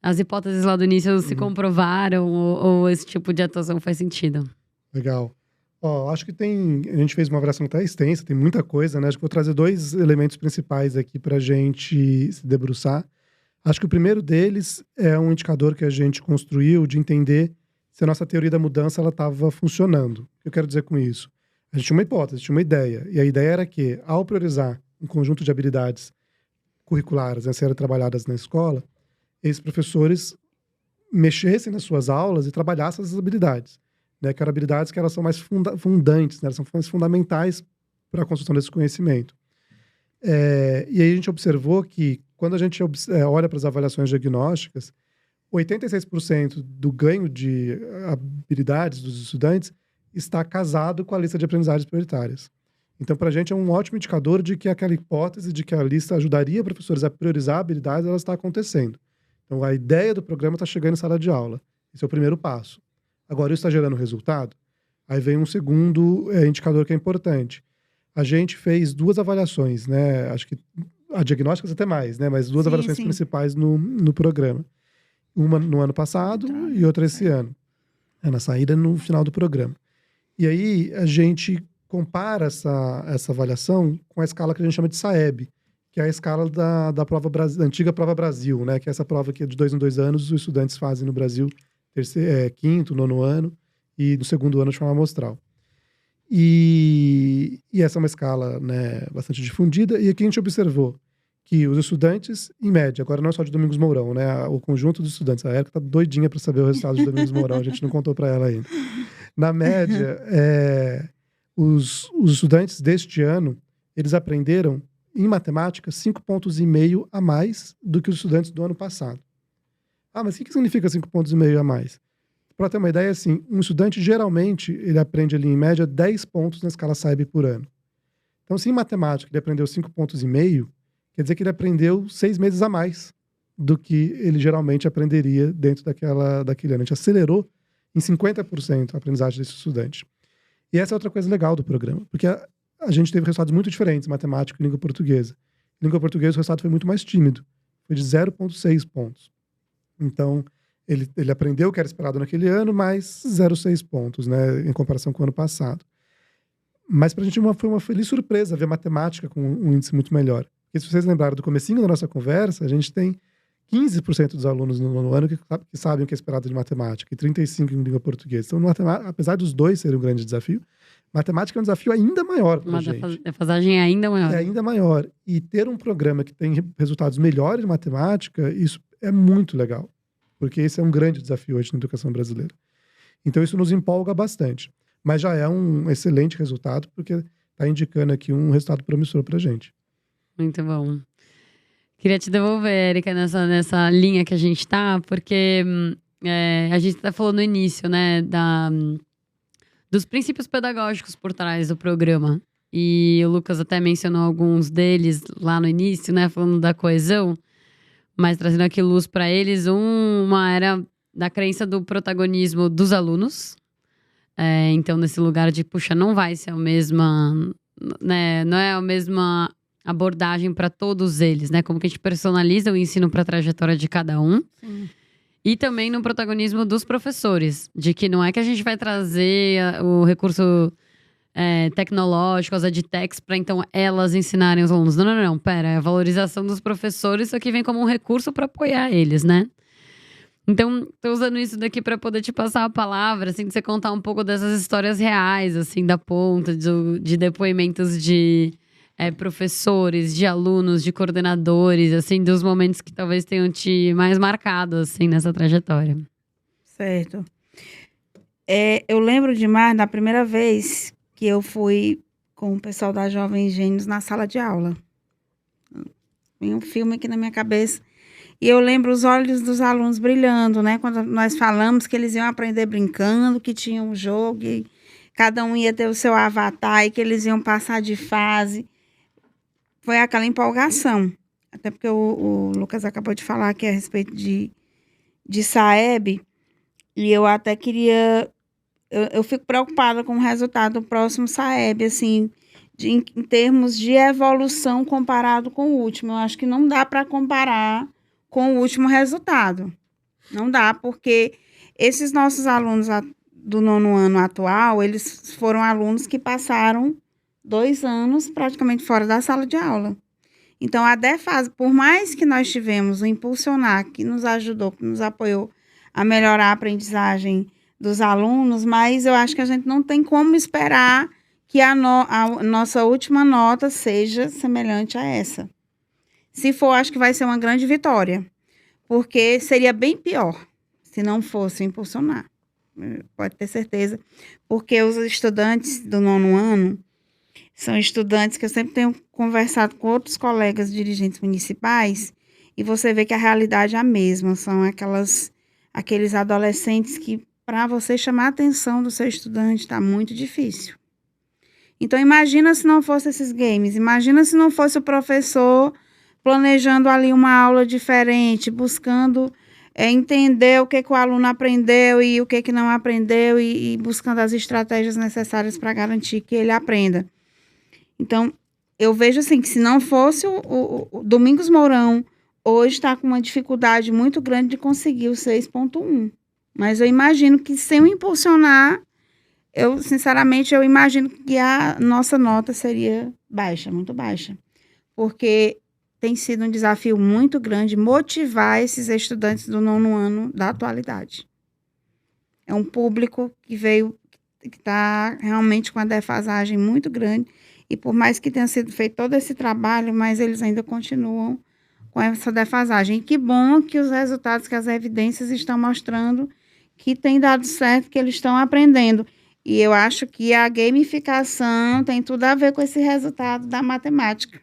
as hipóteses lá do início se comprovaram ou esse tipo de atuação faz sentido? Legal. Acho que a gente fez uma avaliação até extensa, tem muita coisa, né? Acho que vou trazer 2 elementos principais aqui pra gente se debruçar. Acho que o primeiro deles é um indicador que a gente construiu de entender se a nossa teoria da mudança estava funcionando. O que eu quero dizer com isso? A gente tinha uma hipótese, tinha uma ideia. E a ideia era que, ao priorizar um conjunto de habilidades curriculares a serem trabalhadas na escola, esses professores mexessem nas suas aulas e trabalhassem essas habilidades. Né? Que eram habilidades que elas são mais fundantes, né? Elas são mais fundamentais para a construção desse conhecimento. E aí a gente observou que, quando a gente olha para as avaliações diagnósticas, 86% do ganho de habilidades dos estudantes está casado com a lista de aprendizagens prioritárias. Então, para a gente é um ótimo indicador de que aquela hipótese de que a lista ajudaria professores a priorizar habilidades, ela está acontecendo. Então, a ideia do programa está chegando em sala de aula. Esse é o primeiro passo. Agora, isso está gerando resultado? Aí vem um segundo indicador que é importante. A gente fez 2 avaliações, né? Acho que a diagnósticas até mais, né? Mas 2 avaliações principais no programa. Uma no ano passado e outra esse ano. Na saída no final do programa. E aí a gente compara essa avaliação com a escala que a gente chama de SAEB, que é a escala da prova da antiga Prova Brasil, né? Que é essa prova que de 2 em 2 anos os estudantes fazem no Brasil, 5º, 9º ano e no 2º ano de forma amostral. E essa é uma escala, né, bastante difundida. E aqui a gente observou que os estudantes, em média, agora não é só de Domingos Mourão, né? O conjunto dos estudantes. A Érica tá doidinha para saber o resultado de Domingos Mourão, a gente não contou para ela ainda. Na média, os estudantes deste ano, eles aprenderam, em matemática, 5,5 pontos a mais do que os estudantes do ano passado. Mas o que significa 5,5 pontos a mais? Para ter uma ideia, assim, um estudante, geralmente, ele aprende ali, em média, 10 pontos na escala SAEB por ano. Então, se em matemática ele aprendeu 5,5 pontos, quer dizer que ele aprendeu 6 meses a mais do que ele geralmente aprenderia dentro daquele ano. A gente acelerou em 50% a aprendizagem desse estudante. E essa é outra coisa legal do programa, porque a gente teve resultados muito diferentes em matemática e língua portuguesa. Em língua portuguesa, o resultado foi muito mais tímido. Foi de 0,6 pontos. Então, ele aprendeu o que era esperado naquele ano, mais 0,6 pontos, né, em comparação com o ano passado. Mas pra gente foi uma feliz surpresa ver matemática com um índice muito melhor. Porque se vocês lembraram do comecinho da nossa conversa, a gente tem 15% dos alunos no ano que sabem o que é esperado de matemática e 35% em língua portuguesa. Então, apesar dos dois serem um grande desafio, matemática é um desafio ainda maior pra gente. A defasagem é ainda maior. É ainda maior. E ter um programa que tem resultados melhores em matemática, isso é muito legal. Porque esse é um grande desafio hoje na educação brasileira. Então, isso nos empolga bastante. Mas já é um excelente resultado, porque está indicando aqui um resultado promissor pra gente. Muito bom. Queria te devolver, Érica, nessa linha que a gente tá, porque a gente até falou no início, né, dos princípios pedagógicos por trás do programa. E o Lucas até mencionou alguns deles lá no início, né, falando da coesão. mas trazendo aqui luz para eles. Uma era da crença do protagonismo dos alunos. Então, nesse lugar de, puxa, não vai ser a mesma, né? Não é a mesma abordagem para todos eles, né? Como que a gente personaliza o ensino para a trajetória de cada um. Sim. E também no protagonismo dos professores, de que não é que a gente vai trazer o recurso tecnológico, as edtechs, para então elas ensinarem os alunos. Não, pera, é a valorização dos professores, isso aqui vem como um recurso para apoiar eles, né? Então, tô usando isso daqui para poder te passar a palavra, assim, de você contar um pouco dessas histórias reais, assim, da ponta, de depoimentos de professores, de alunos, de coordenadores, assim, dos momentos que talvez tenham te mais marcado, assim, nessa trajetória. Certo. Eu lembro demais da primeira vez que eu fui com o pessoal da Jovens Gênios na sala de aula. Tem um filme aqui na minha cabeça. E eu lembro os olhos dos alunos brilhando, né? Quando nós falamos que eles iam aprender brincando, que tinha um jogo, e cada um ia ter o seu avatar e que eles iam passar de fase. Foi aquela empolgação. Até porque o Lucas acabou de falar aqui a respeito de SAEB. E eu até queria... Eu fico preocupada com o resultado do próximo SAEB, assim, em termos de evolução comparado com o último. Eu acho que não dá para comparar com o último resultado. Não dá, porque esses nossos alunos do 9º ano atual, eles foram alunos que passaram 2 anos praticamente fora da sala de aula. Então, a defase, por mais que nós tivemos o Impulsionar, que nos ajudou, que nos apoiou a melhorar a aprendizagem dos alunos, mas eu acho que a gente não tem como esperar que a nossa última nota seja semelhante a essa. Se for, acho que vai ser uma grande vitória, porque seria bem pior se não fosse Impulsionar. Pode ter certeza, porque os estudantes do 9º ano são estudantes que eu sempre tenho conversado com outros colegas dirigentes municipais e você vê que a realidade é a mesma. São aqueles adolescentes que, para você chamar a atenção do seu estudante, está muito difícil. Então, imagina se não fosse esses games. Imagina se não fosse o professor planejando ali uma aula diferente, buscando entender o que o aluno aprendeu e o que não aprendeu e buscando as estratégias necessárias para garantir que ele aprenda. Então, eu vejo assim que se não fosse o Domingos Mourão, hoje está com uma dificuldade muito grande de conseguir o 6.1. Mas eu imagino que sem o Impulsionar, sinceramente, eu imagino que a nossa nota seria baixa, muito baixa. Porque tem sido um desafio muito grande motivar esses estudantes do 9º ano da atualidade. É um público que está realmente com uma defasagem muito grande. E por mais que tenha sido feito todo esse trabalho, mas eles ainda continuam com essa defasagem. E que bom que os resultados, que as evidências estão mostrando que tem dado certo, que eles estão aprendendo. E eu acho que a gamificação tem tudo a ver com esse resultado da matemática.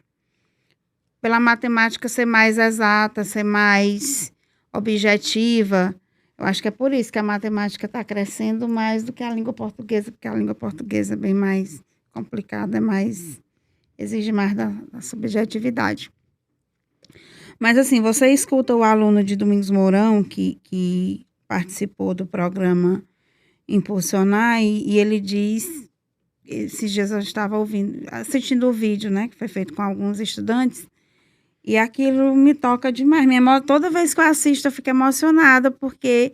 Pela matemática ser mais exata, ser mais objetiva, eu acho que é por isso que a matemática está crescendo mais do que a língua portuguesa, porque a língua portuguesa é bem mais complicada, exige mais da subjetividade. Mas, assim, você escuta o aluno de Domingos Mourão, que participou do programa Impulsionar, e ele diz, esses dias eu estava assistindo o vídeo, né, que foi feito com alguns estudantes, e aquilo me toca demais. Toda vez que eu assisto, eu fico emocionada, porque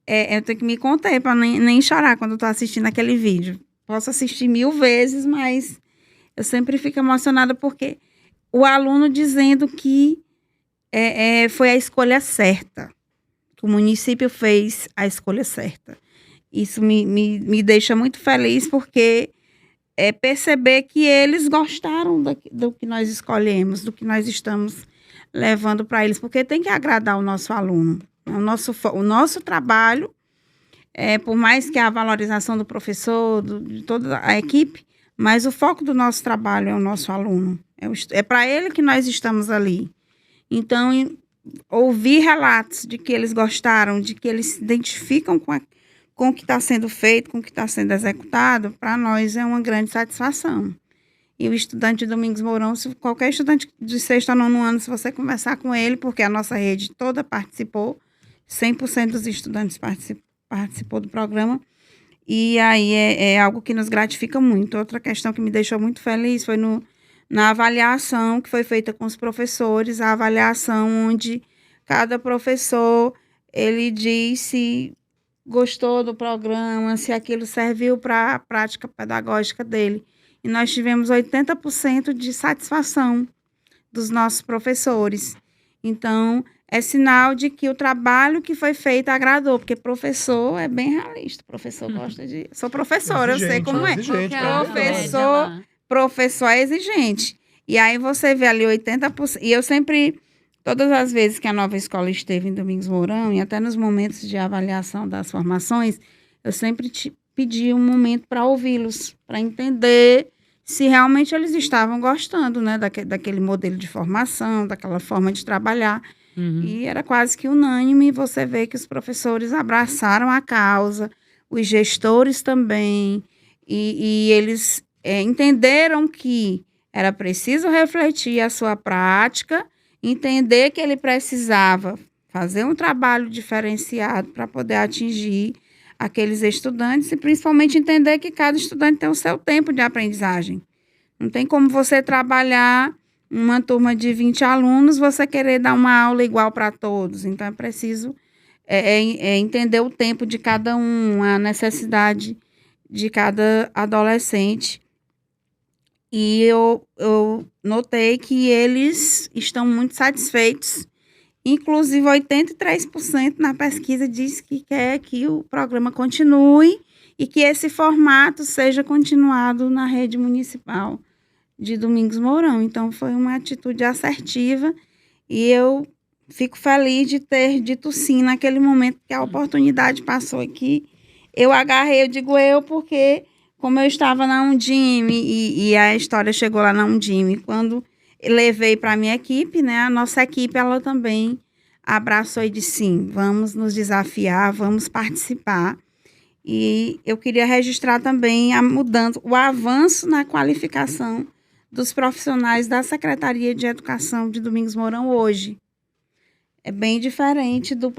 eu tenho que me conter para nem chorar quando eu estou assistindo aquele vídeo. Posso assistir 1000 vezes, mas eu sempre fico emocionada porque o aluno dizendo que foi a escolha certa, que o município fez a escolha certa. Isso me deixa muito feliz, porque perceber que eles gostaram do que nós escolhemos, do que nós estamos levando para eles, porque tem que agradar o nosso aluno. O nosso trabalho, por mais que a valorização do professor, de toda a equipe, mas o foco do nosso trabalho é o nosso aluno. É para ele que nós estamos ali. Então, ouvir relatos de que eles gostaram, de que eles se identificam com o que está sendo feito, com o que está sendo executado, para nós é uma grande satisfação. E o estudante de Domingos Mourão, qualquer estudante de 6º a 9º ano, se você conversar com ele, porque a nossa rede toda participou, 100% dos estudantes participou do programa. E aí é algo que nos gratifica muito. Outra questão que me deixou muito feliz foi na avaliação que foi feita com os professores, a avaliação onde cada professor, ele diz se gostou do programa, se aquilo serviu para a prática pedagógica dele. E nós tivemos 80% de satisfação dos nossos professores. Então, é sinal de que o trabalho que foi feito agradou, porque professor é bem realista. Professor gosta de... Sou professora, eu sei como é. Professor é exigente. E aí você vê ali 80%. E eu sempre, todas as vezes que a Nova Escola esteve em Domingos Mourão, e até nos momentos de avaliação das formações, eu sempre pedi um momento para ouvi-los, para entender se realmente eles estavam gostando, né, daquele modelo de formação, daquela forma de trabalhar. E era quase que unânime você vê que os professores abraçaram a causa, os gestores também, e eles entenderam que era preciso refletir a sua prática, entender que ele precisava fazer um trabalho diferenciado para poder atingir aqueles estudantes e principalmente entender que cada estudante tem o seu tempo de aprendizagem. Não tem como você trabalhar uma turma de 20 alunos, você querer dar uma aula igual para todos. Então, é preciso entender o tempo de cada um, a necessidade de cada adolescente. E eu notei que eles estão muito satisfeitos. Inclusive, 83% na pesquisa diz que quer que o programa continue e que esse formato seja continuado na rede municipal de Domingos Mourão. Então, foi uma atitude assertiva e eu fico feliz de ter dito sim naquele momento que a oportunidade passou aqui. Eu agarrei, eu digo porque como eu estava na Undime e a história chegou lá na Undime, quando levei para a minha equipe, né, a nossa equipe, ela também abraçou e disse sim, vamos nos desafiar, vamos participar. E eu queria registrar também a mudança, o avanço na qualificação dos profissionais da Secretaria de Educação de Domingos Mourão hoje. É bem diferente do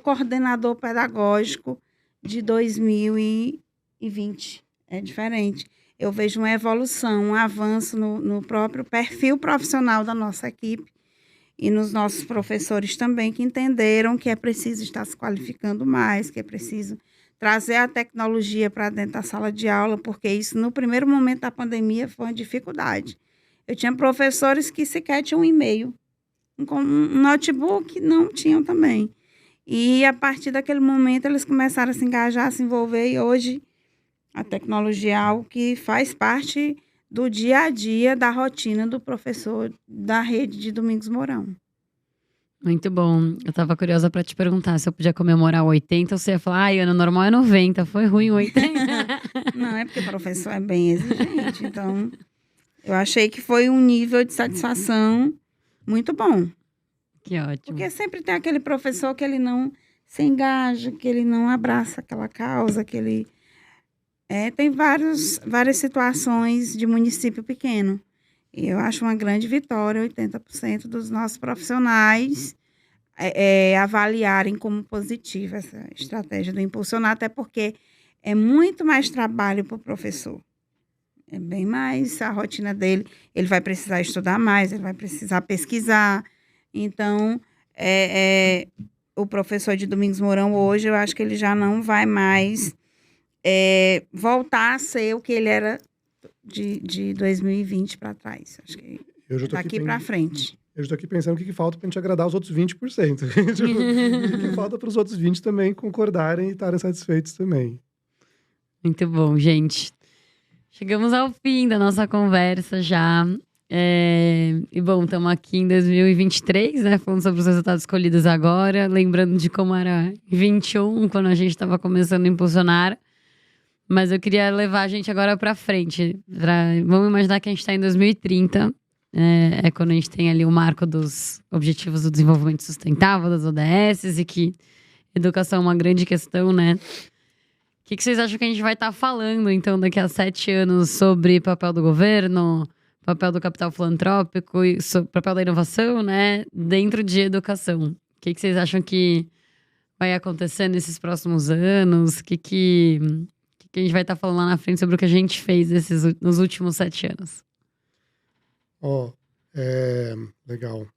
coordenador pedagógico de 2020. É diferente. Eu vejo uma evolução, um avanço no próprio perfil profissional da nossa equipe e nos nossos professores também, que entenderam que é preciso estar se qualificando mais, que é preciso trazer a tecnologia para dentro da sala de aula, porque isso, no primeiro momento da pandemia, foi uma dificuldade. Eu tinha professores que sequer tinham um e-mail, um notebook, não tinham também. E, a partir daquele momento, eles começaram a se engajar, a se envolver, e hoje a tecnologia é algo que faz parte do dia a dia, da rotina do professor da rede de Domingos Mourão. Muito bom. Eu tava curiosa para te perguntar se eu podia comemorar o 80 ou você ia falar, ano normal é 90, foi ruim o 80. Não, é porque o professor é bem exigente, então eu achei que foi um nível de satisfação muito bom. Que ótimo. Porque sempre tem aquele professor que ele não se engaja, que ele não abraça aquela causa, que ele... tem várias situações de município pequeno. E eu acho uma grande vitória 80% dos nossos profissionais avaliarem como positiva essa estratégia do impulsionar, até porque é muito mais trabalho para o professor. É bem mais a rotina dele. Ele vai precisar estudar mais, ele vai precisar pesquisar. Então, o professor de Domingos Mourão hoje, eu acho que ele já não vai mais voltar a ser o que ele era de 2020 para trás. Acho que daqui para frente. Eu estou aqui pensando o que falta para a gente agradar os outros 20%. O que falta para os outros 20% também concordarem e estarem satisfeitos também. Muito bom, gente. Chegamos ao fim da nossa conversa já. E bom, estamos aqui em 2023, né? Falando sobre os resultados escolhidos agora. Lembrando de como era em 21, quando a gente estava começando a impulsionar. Mas eu queria levar a gente agora para frente. Vamos imaginar que a gente está em 2030. É quando a gente tem ali o marco dos Objetivos do Desenvolvimento Sustentável, das ODS, e que educação é uma grande questão, né? que vocês acham que a gente vai estar falando, então, daqui a 7 anos sobre papel do governo, papel do capital filantrópico e papel da inovação, né? Dentro de educação. O que vocês acham que vai acontecer nesses próximos anos? O que a gente vai estar falando lá na frente sobre o que a gente fez nos últimos 7 anos? Legal.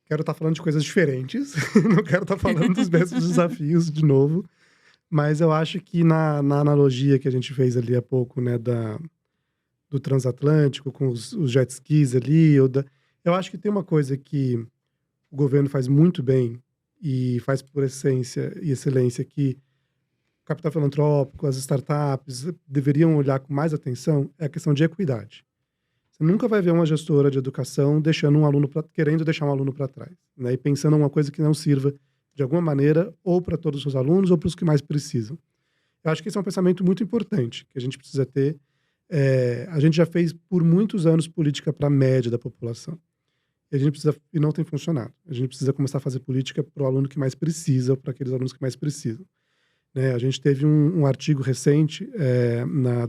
Quero estar falando de coisas diferentes. Não quero estar falando dos mesmos desafios de novo. Mas eu acho que na analogia que a gente fez ali há pouco, né, do transatlântico, com os jet skis ali, eu acho que tem uma coisa que o governo faz muito bem e faz por essência e excelência, que o capital filantrópico, as startups deveriam olhar com mais atenção, é a questão de equidade. Você nunca vai ver uma gestora de educação querendo deixar um aluno para trás, né, e pensando em uma coisa que não sirva de alguma maneira, ou para todos os seus alunos, ou para os que mais precisam. Eu acho que esse é um pensamento muito importante, que a gente precisa ter. A gente já fez, por muitos anos, política para a média da população. E não tem funcionado. A gente precisa começar a fazer política para o aluno que mais precisa, ou para aqueles alunos que mais precisam. Né? A gente teve um artigo recente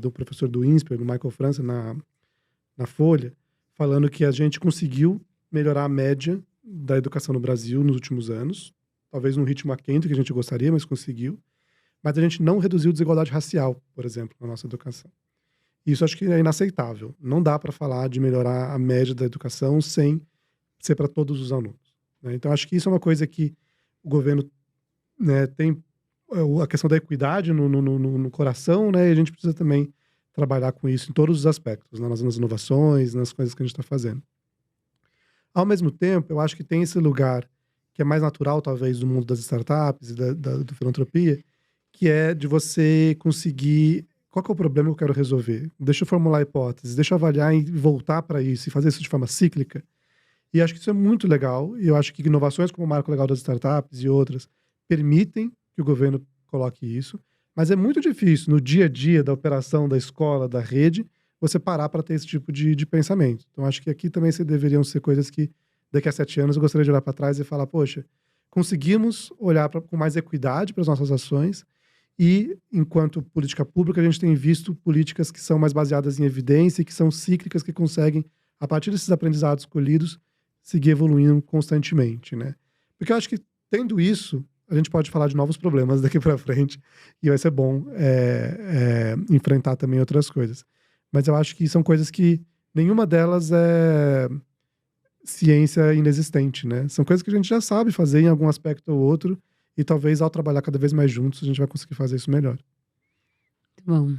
do professor do INSPER, do Michael França, na Folha, falando que a gente conseguiu melhorar a média da educação no Brasil nos últimos anos, talvez num ritmo aquém do que a gente gostaria, mas conseguiu. Mas a gente não reduziu desigualdade racial, por exemplo, na nossa educação. Isso acho que é inaceitável. Não dá para falar de melhorar a média da educação sem ser para todos os alunos, né? Então acho que isso é uma coisa que o governo, né, tem a questão da equidade no coração, né? E a gente precisa também trabalhar com isso em todos os aspectos, né? Nas inovações, nas coisas que a gente está fazendo. Ao mesmo tempo, eu acho que tem esse lugar que é mais natural, talvez, do mundo das startups e da filantropia, que é de você conseguir... Qual que é o problema que eu quero resolver? Deixa eu formular hipóteses, deixa eu avaliar e voltar para isso, e fazer isso de forma cíclica. E acho que isso é muito legal, e eu acho que inovações como o Marco Legal das Startups e outras permitem que o governo coloque isso, mas é muito difícil, no dia a dia da operação da escola, da rede, você parar para ter esse tipo de pensamento. Então, acho que aqui também deveriam ser coisas que daqui a 7 anos eu gostaria de olhar para trás e falar, poxa, conseguimos olhar com mais equidade para as nossas ações e, enquanto política pública, a gente tem visto políticas que são mais baseadas em evidência e que são cíclicas, que conseguem, a partir desses aprendizados colhidos, seguir evoluindo constantemente, né? Porque eu acho que, tendo isso, a gente pode falar de novos problemas daqui para frente e vai ser bom enfrentar também outras coisas. Mas eu acho que são coisas que nenhuma delas é ciência inexistente, né? São coisas que a gente já sabe fazer em algum aspecto ou outro, e talvez ao trabalhar cada vez mais juntos a gente vai conseguir fazer isso melhor. Bom.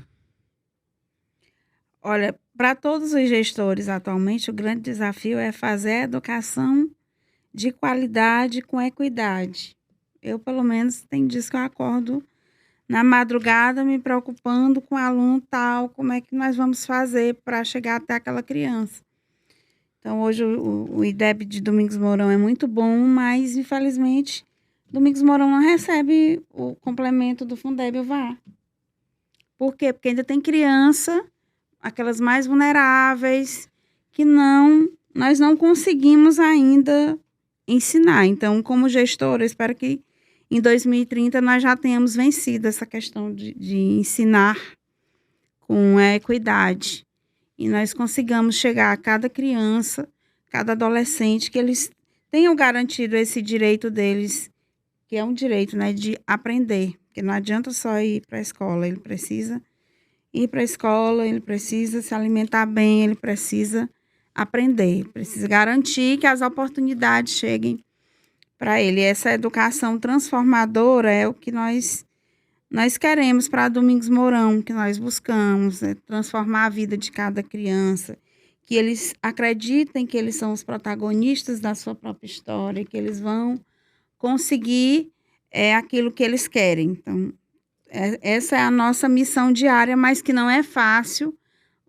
Olha, para todos os gestores atualmente, o grande desafio é fazer a educação de qualidade com equidade. Eu, pelo menos, tem dias que eu acordo na madrugada me preocupando com o aluno tal, como é que nós vamos fazer para chegar até aquela criança. Então, hoje o IDEB de Domingos Mourão é muito bom, mas, infelizmente, Domingos Mourão não recebe o complemento do Fundeb-UVA. Por quê? Porque ainda tem criança, aquelas mais vulneráveis, que nós não conseguimos ainda ensinar. Então, como gestora, eu espero que em 2030 nós já tenhamos vencido essa questão de ensinar com a equidade. E nós consigamos chegar a cada criança, cada adolescente, que eles tenham garantido esse direito deles, que é um direito, né, de aprender. Porque não adianta só ir para a escola, ele precisa ir para a escola, ele precisa se alimentar bem, ele precisa aprender, precisa garantir que as oportunidades cheguem para ele. Essa educação transformadora é o que nós queremos para Domingos Mourão, que nós buscamos, transformar a vida de cada criança, que eles acreditem que eles são os protagonistas da sua própria história, que eles vão conseguir aquilo que eles querem. Então, essa é a nossa missão diária, mas que não é fácil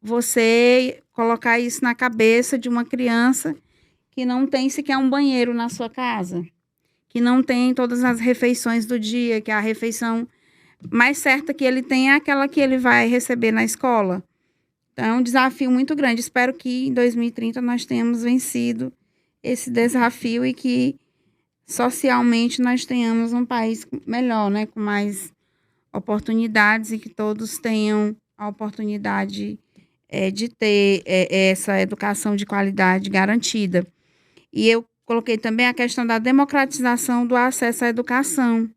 você colocar isso na cabeça de uma criança que não tem sequer um banheiro na sua casa, que não tem todas as refeições do dia, que a refeição mais certa que ele tem é aquela que ele vai receber na escola. Então, é um desafio muito grande. Espero que em 2030 nós tenhamos vencido esse desafio e que socialmente nós tenhamos um país melhor, né? Com mais oportunidades e que todos tenham a oportunidade de ter essa educação de qualidade garantida. E eu coloquei também a questão da democratização do acesso à educação,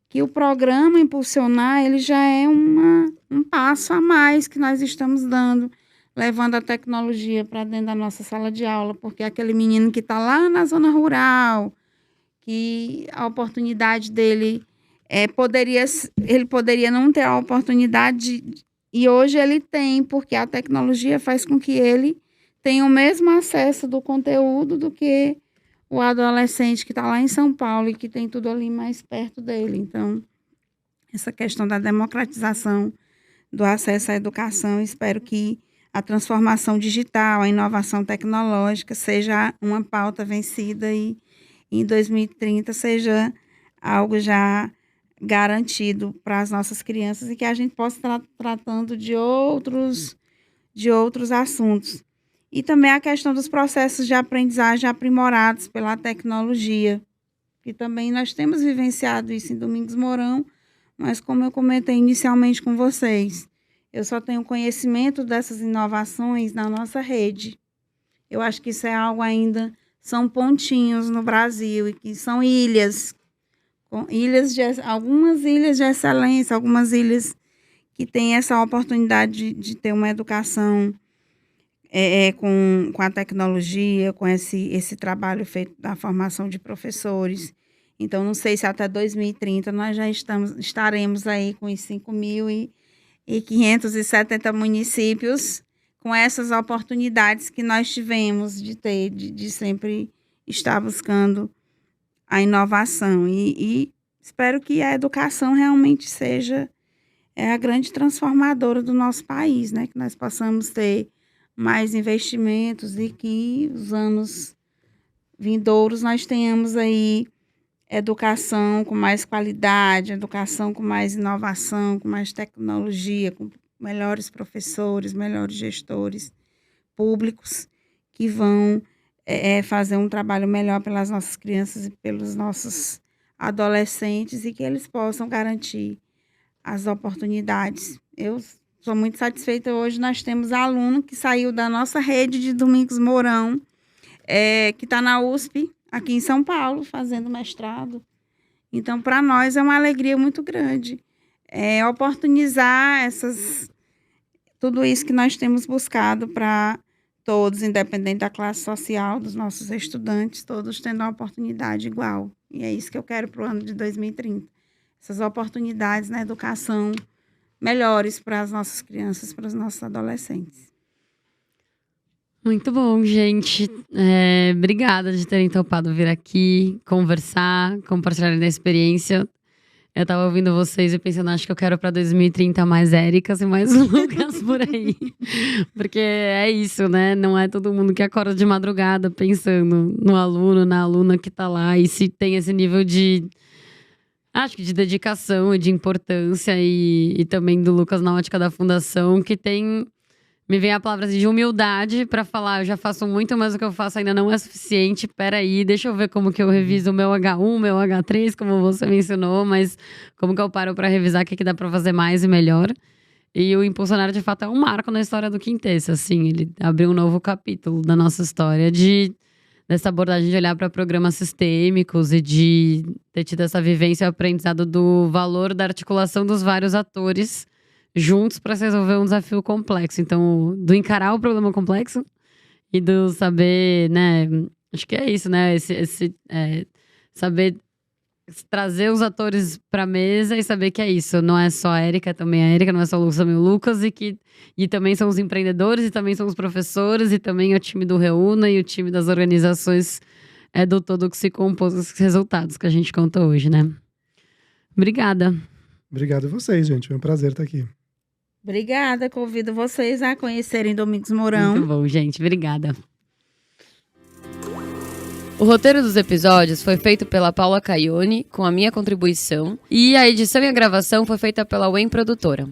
que o programa Impulsionar, ele já é um passo a mais que nós estamos dando, levando a tecnologia para dentro da nossa sala de aula, porque aquele menino que está lá na zona rural, que a oportunidade dele ele poderia não ter a oportunidade, e hoje ele tem, porque a tecnologia faz com que ele tenha o mesmo acesso do conteúdo do que o adolescente que está lá em São Paulo e que tem tudo ali mais perto dele. Então, essa questão da democratização do acesso à educação, espero que a transformação digital, a inovação tecnológica seja uma pauta vencida e em 2030 seja algo já garantido para as nossas crianças e que a gente possa estar tratando de outros assuntos. E também a questão dos processos de aprendizagem aprimorados pela tecnologia, que também nós temos vivenciado isso em Domingos Mourão, mas como eu comentei inicialmente com vocês, eu só tenho conhecimento dessas inovações na nossa rede. Eu acho que isso é algo ainda, são pontinhos no Brasil, e que são ilhas, algumas ilhas de excelência, algumas ilhas que têm essa oportunidade de ter uma educação com a tecnologia, com esse trabalho feito da formação de professores. Então, não sei se até 2030 nós já estaremos aí com os 5.570 municípios com essas oportunidades que nós tivemos de ter, de sempre estar buscando a inovação. E espero que a educação realmente seja a grande transformadora do nosso país, né? Que nós possamos ter mais investimentos e que os anos vindouros nós tenhamos aí educação com mais qualidade, educação com mais inovação, com mais tecnologia, com melhores professores, melhores gestores públicos que vão fazer um trabalho melhor pelas nossas crianças e pelos nossos adolescentes e que eles possam garantir as oportunidades. Eu sou muito satisfeita. Hoje nós temos aluno que saiu da nossa rede de Domingos Mourão, que está na USP, aqui em São Paulo, fazendo mestrado. Então, para nós é uma alegria muito grande oportunizar tudo isso que nós temos buscado para todos, independente da classe social dos nossos estudantes, todos tendo uma oportunidade igual. E é isso que eu quero para o ano de 2030. Essas oportunidades na educação melhores para as nossas crianças, para os nossos adolescentes. Muito bom, gente. Obrigada de terem topado vir aqui, conversar, compartilhar da experiência. Eu tava ouvindo vocês e pensando, acho que eu quero para 2030 mais Éricas e mais Lucas por aí. Porque é isso, né? Não é todo mundo que acorda de madrugada pensando no aluno, na aluna que tá lá. E se tem esse nível de, acho que de dedicação e de importância. E também do Lucas na ótica da fundação, que tem... Me vem a palavra assim, de humildade para falar, eu já faço muito, mas o que eu faço ainda não é suficiente. Peraí, deixa eu ver como que eu reviso o meu H1, meu H3, como você mencionou, mas como que eu paro para revisar o que dá para fazer mais e melhor. E o Impulsionar, de fato, é um marco na história do Quintessa, assim. Ele abriu um novo capítulo da nossa história dessa abordagem de olhar para programas sistêmicos e de ter tido essa vivência e aprendizado do valor da articulação dos vários atores juntos para se resolver um desafio complexo. Então, do encarar o problema complexo e do saber, né? Acho que é isso, né? Saber trazer os atores para a mesa e saber que é isso. Não é só a Érica, é também a Érica, não é só o Lucas, também o Lucas. E também são os empreendedores, e também são os professores, e também o time do Reúna e o time das organizações do todo que se compôs os resultados que a gente conta hoje, né? Obrigada. Obrigado a vocês, gente. Foi um prazer estar aqui. Obrigada, convido vocês a conhecerem Domingos Mourão. Muito bom, gente. Obrigada. O roteiro dos episódios foi feito pela Paula Caione, com a minha contribuição, e a edição e a gravação foi feita pela Wen Produtora.